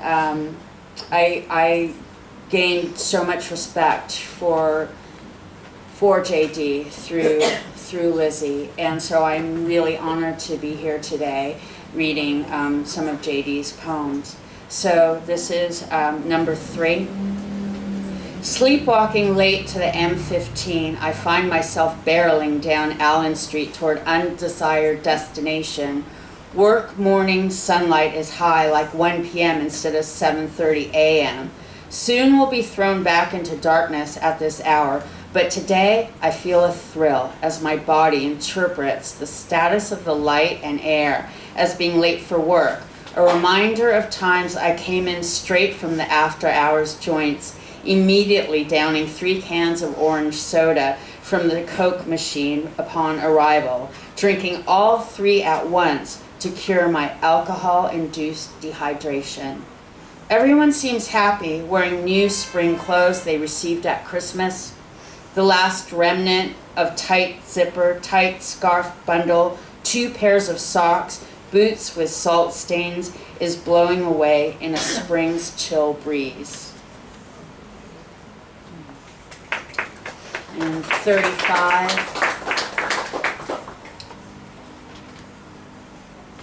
I gained so much respect for JD through Lizzie, and so I'm really honored to be here today reading some of JD's poems. So this is number 3. Sleepwalking late to the M15, I find myself barreling down Allen Street toward undesired destination. Work morning sunlight is high, like 1 p.m. instead of 7:30 a.m. Soon we'll be thrown back into darkness at this hour, But today, I feel a thrill as my body interprets the status of the light and air as being late for work, a reminder of times I came in straight from the after-hours joints, immediately downing 3 cans of orange soda from the Coke machine upon arrival, drinking all 3 at once to cure my alcohol-induced dehydration. Everyone seems happy, wearing new spring clothes they received at Christmas. The last remnant of tight zipper, tight scarf bundle, 2 pairs of socks, boots with salt stains is blowing away in a spring's chill breeze. And 35.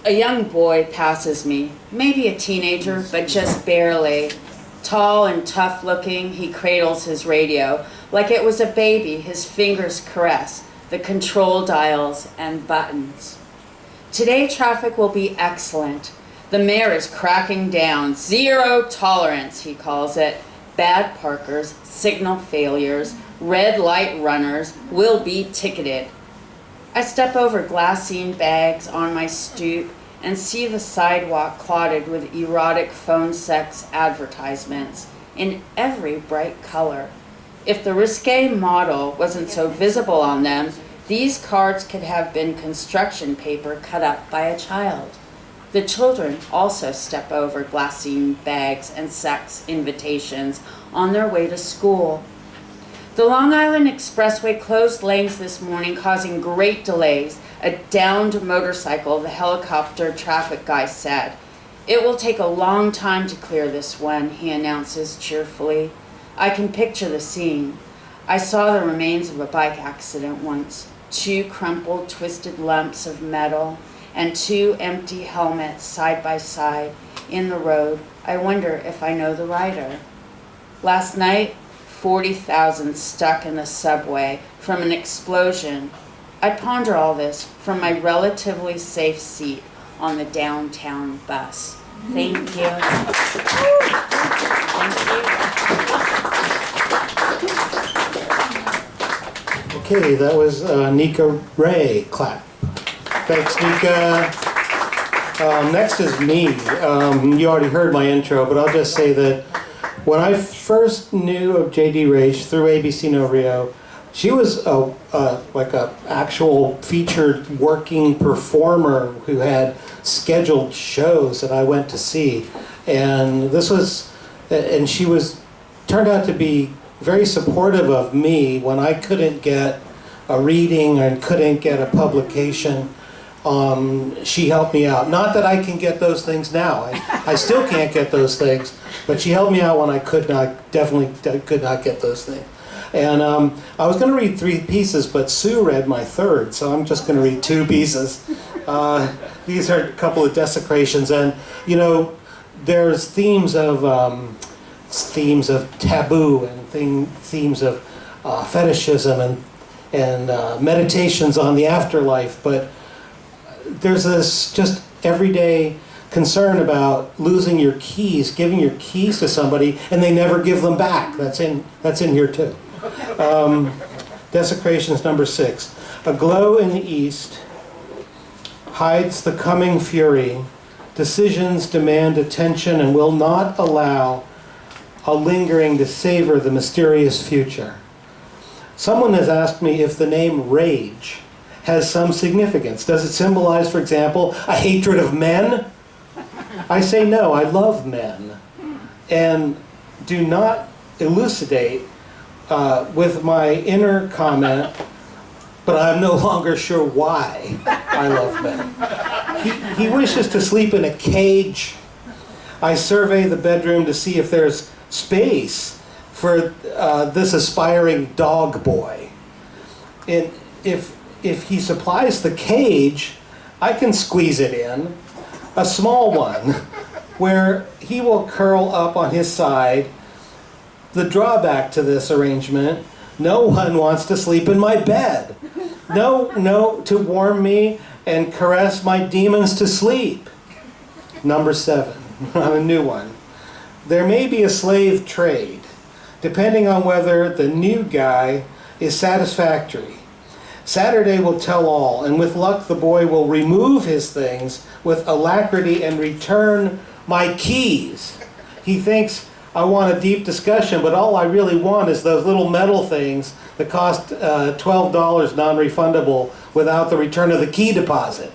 A young boy passes me, maybe a teenager, but just barely. Tall and tough looking, he cradles his radio like it was a baby. His fingers caress the control dials and buttons. Today traffic will be excellent. The mayor is cracking down. 0 tolerance, he calls it. Bad parkers, signal failures, red light runners will be ticketed. I step over glassine bags on my stoop and see the sidewalk clotted with erotic phone sex advertisements in every bright color. If the risque model wasn't so visible on them, these cards could have been construction paper cut up by a child. The children also step over glassine bags and sex invitations on their way to school. The Long Island Expressway closed lanes this morning, causing great delays. A downed motorcycle, the helicopter traffic guy said. It will take a long time to clear this one, he announces cheerfully. I can picture the scene. I saw the remains of a bike accident once. 2 crumpled, twisted lumps of metal and 2 empty helmets side by side in the road. I wonder if I know the rider. Last night, 40,000 stuck in the subway from an explosion. I ponder all this from my relatively safe seat on the downtown bus. Thank you. Thank you. Okay, that was Nikka Ray. Clap. Thanks, Nikka. Next is me. You already heard my intro, but I'll just say that when I first knew of J.D. Rage through ABC No Rio, she was like a actual featured working performer who had scheduled shows that I went to see, and she turned out to be very supportive of me when I couldn't get a reading and couldn't get a publication. She helped me out. Not that I can get those things now. I still can't get those things, but she helped me out when I definitely could not get those things. And I was going to read 3 pieces, but Sue read my 3rd, so I'm just going to read 2 pieces. These are a couple of desecrations, and there's themes of taboo and themes of fetishism and meditations on the afterlife, but there's this just everyday concern about losing your keys, giving your keys to somebody, and they never give them back. That's in here too. Desecrations number 6. A glow in the east hides the coming fury. Decisions demand attention and will not allow a lingering to savor the mysterious future. Someone has asked me if the name Rage has some significance. Does it symbolize, for example, a hatred of men? I say no, I love men. And do not elucidate with my inner comment, but I'm no longer sure why I love men. He wishes to sleep in a cage. I survey the bedroom to see if there's space for this aspiring dog boy. And if he supplies the cage, I can squeeze it in, a small one, where he will curl up on his side. The drawback to this arrangement, no one wants to sleep in my bed. No, to warm me and caress my demons to sleep. Number 7, a new one. There may be a slave trade, depending on whether the new guy is satisfactory. Saturday will tell all, and with luck the boy will remove his things with alacrity and return my keys. He thinks I want a deep discussion, but all I really want is those little metal things that cost $12 non-refundable without the return of the key deposit.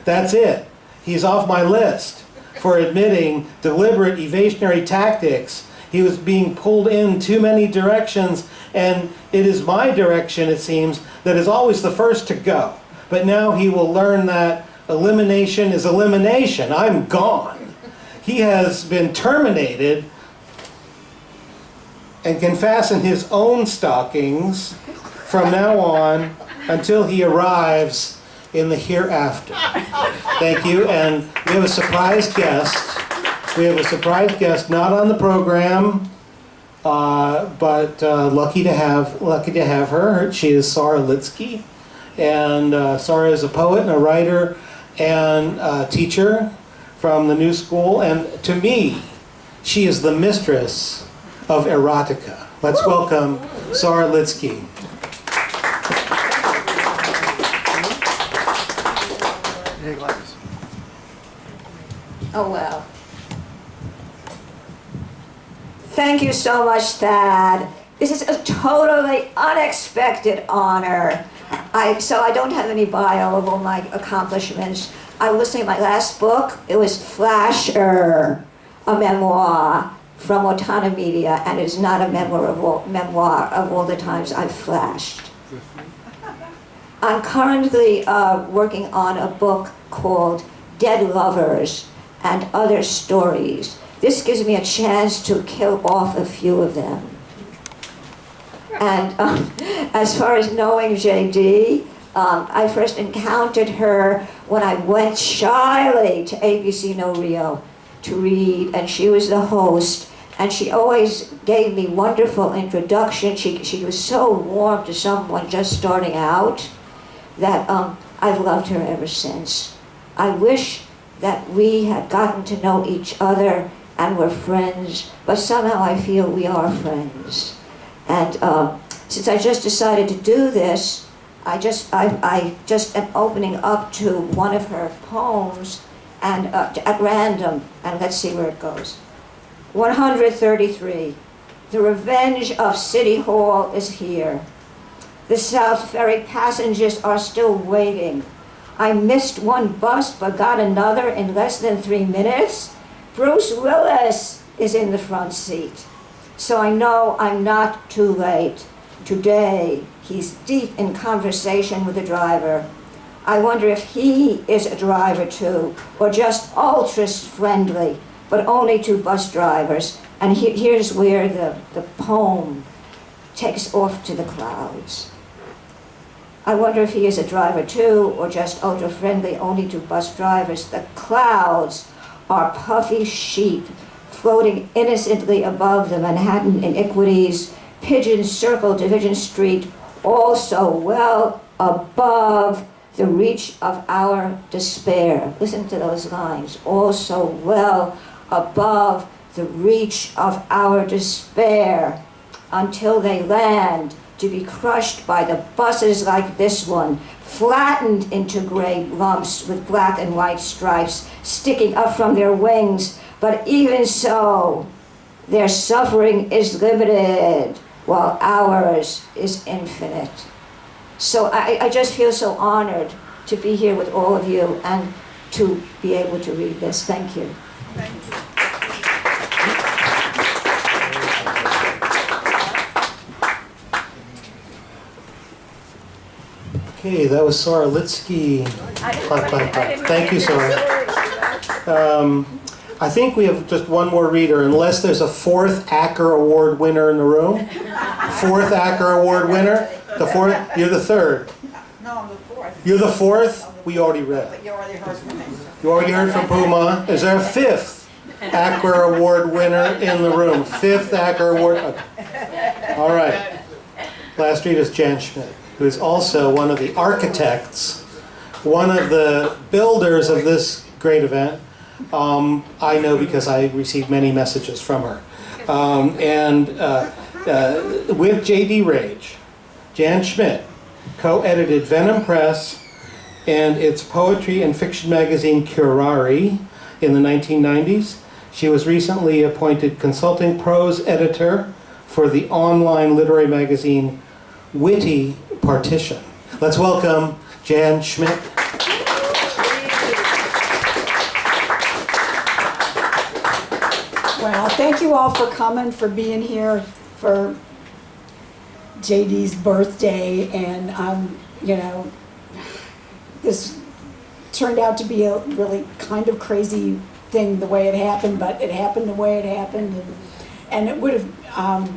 That's it. He's off my list for admitting deliberate evasionary tactics. He was being pulled in too many directions, and it is my direction, it seems, that is always the first to go. But now he will learn that elimination is elimination. I'm gone. He has been terminated and can fasten his own stockings from now on until he arrives in the hereafter. Thank you, and we have a surprise guest. We have a surprise guest, not on the program, but lucky to have her. She is Sara Litzki, and Sara is a poet and a writer and a teacher from the New School, and to me, she is the mistress of erotica. Let's welcome Sara Litzki. Hey, Gladys. Oh, well. Thank you so much, Thad. This is a totally unexpected honor. So I don't have any bio of all my accomplishments. I was listening to my last book. It was Flasher, a memoir from Otana Media, and it's not a memoir of all the times I've flashed. I'm currently working on a book called Dead Lovers and Other Stories. This gives me a chance to kill off a few of them. And as far as knowing JD, I first encountered her when I went shyly to ABC No Rio to read, and she was the host, and she always gave me wonderful introduction. She was so warm to someone just starting out that I've loved her ever since. I wish that we had gotten to know each other and were friends, but somehow I feel we are friends. And since I just decided to do this, I just am opening up to one of her poems and at random, and let's see where it goes. 133. The revenge of City Hall is here. The South Ferry passengers are still waiting. I missed one bus but got another in less than 3 minutes. Bruce Willis is in the front seat. So I know I'm not too late. Today, he's deep in conversation with the driver. I wonder if he is a driver too, or just ultra friendly, but only to bus drivers. And here's where the poem takes off to the clouds. I wonder if he is a driver too, or just ultra friendly only to bus drivers. The clouds are puffy sheep floating innocently above the Manhattan iniquities. Pigeons circle Division Street, also well above the reach of our despair. Listen to those lines. Also well above the reach of our despair, until they land to be crushed by the buses like this one, flattened into gray lumps with black and white stripes sticking up from their wings. But even so, their suffering is limited, while ours is infinite. So I just feel so honored to be here with all of you and to be able to read this. Thank you. Thank you. Okay, that was Sara Litzki. Clap, clap, clap. Thank you, Sara. I think we have just one more reader, unless there's a 4th Acker Award winner in the room. 4th Acker Award winner? The 4th? You're the 3rd. No, I'm the 4th. You're the 4th? We already read. But you already heard from me. You already heard from PUMA. Is there a 5th Acker Award winner in the room? 5th Acker Award. Okay. All right. Last reader is Jan Schmidt, who is also one of the architects, one of the builders of this great event. I know because I received many messages from her. With J.D. Rage, Jan Schmidt co-edited Venom Press and its poetry and fiction magazine Curari in the 1990s. She was recently appointed consulting prose editor for the online literary magazine Witty Partition. Let's welcome Jan Schmidt. Well, thank you all for coming, for being here for JD's birthday, and you know, this turned out to be a really kind of crazy thing the way it happened, but it happened the way it happened, and it would have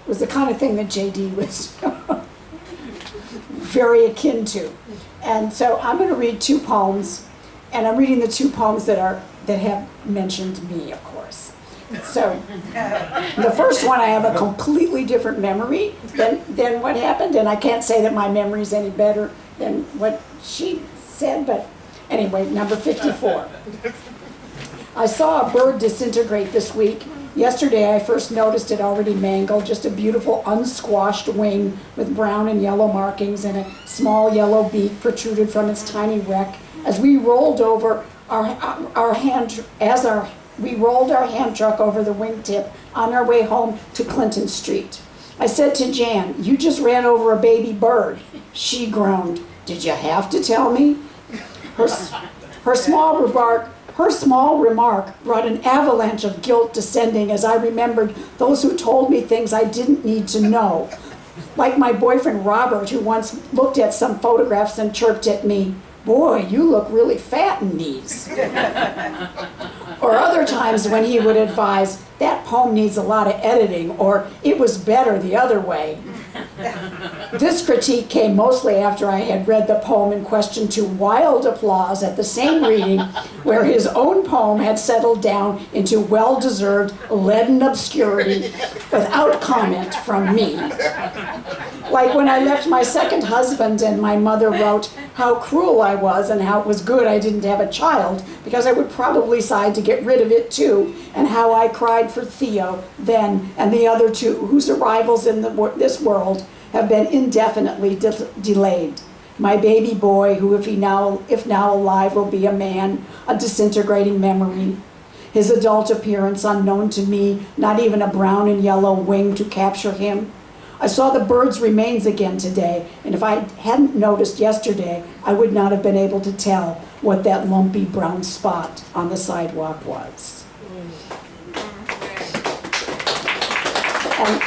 was the kind of thing that JD was very akin to. And so I'm going to read 2 poems, and I'm reading the 2 poems that have mentioned me, of course. So the first one, I have a completely different memory than what happened, and I can't say that my memory is any better than what she said, but anyway, number 54. I saw a bird disintegrate this week. Yesterday I first noticed it already mangled, just a beautiful unsquashed wing with brown and yellow markings, and a small yellow beak protruded from its tiny wreck. As we rolled over our hand truck over the wingtip on our way home to Clinton Street. I said to Jan, "You just ran over a baby bird." She groaned. "Did you have to tell me?" Her small remark brought an avalanche of guilt descending as I remembered those who told me things I didn't need to know. Like my boyfriend Robert, who once looked at some photographs and chirped at me, "Boy, you look really fat in these." Or other times when he would advise, "That poem needs a lot of editing," or "It was better the other way." This critique came mostly after I had read the poem in question to wild applause at the same reading, where his own poem had settled down into well-deserved leaden obscurity without comment from me. Like when I left my second husband and my mother wrote how cruel I was and how it was good I didn't have a child because I would probably decide to get rid of it too, and how I cried for Theo then and the other 2 whose arrivals in this world have been indefinitely delayed. My baby boy, who if now alive will be a man, a disintegrating memory. His adult appearance unknown to me, not even a brown and yellow wing to capture him. I saw the bird's remains again today, and if I hadn't noticed yesterday, I would not have been able to tell what that lumpy brown spot on the sidewalk was. And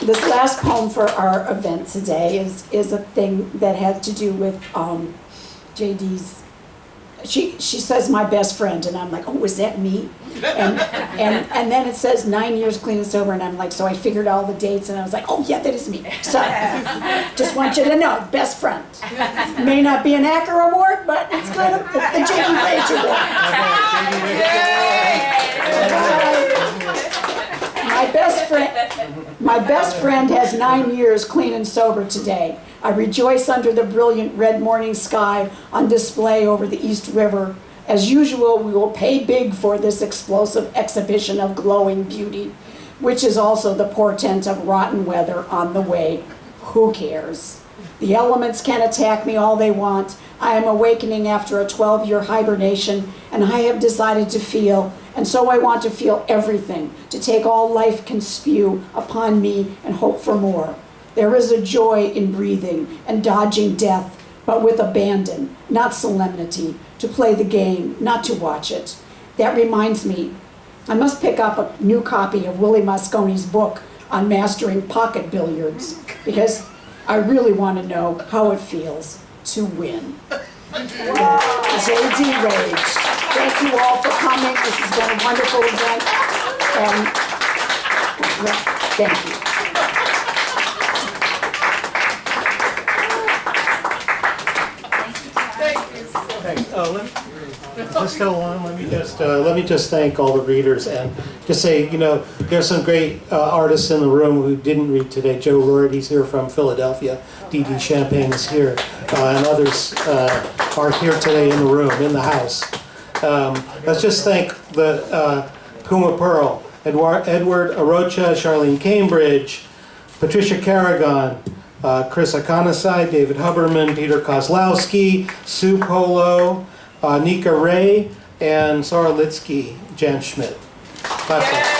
this last poem for our event today is a thing that had to do with JD's. She says my best friend, and I'm like, oh, is that me? And then it says 9 years clean and sober, and I'm like, so I figured all the dates, and I was like, oh yeah, that is me. So just want you to know, best friend. May not be an Acker Award, but it's kind of the JD Rage Award. My best friend has 9 years clean and sober today. I rejoice under the brilliant red morning sky on display over the East River. As usual, we will pay big for this explosive exhibition of glowing beauty, which is also the portent of rotten weather on the way. Who cares? The elements can attack me all they want. I am awakening after a 12-year hibernation, and I have decided to feel, and so I want to feel everything, to take all life can spew upon me and hope for more. There is a joy in breathing and dodging death, but with abandon, not solemnity, to play the game, not to watch it. That reminds me, I must pick up a new copy of Willie Mosconi's book on mastering pocket billiards, because I really want to know how it feels to win. JD Rage. Thank you all for coming. This has been a wonderful event. And thank you. Thanks. Let's go on. Let me just thank all the readers and just say, you know, there's some great artists in the room who didn't read today. Joe Rorty's here from Philadelphia. D.D. Champagne is here, and others are here today in the room, in the house. Let's just thank the PUMA PERL, Edward Arocha, Charlene Cambridge, Patricia Carragon, Chris ICONICIDE, David Huberman, Peter Kozlowski, Sue POLO, Nikka Ray, and Sara Litzki, Jan Schmidt. Clap.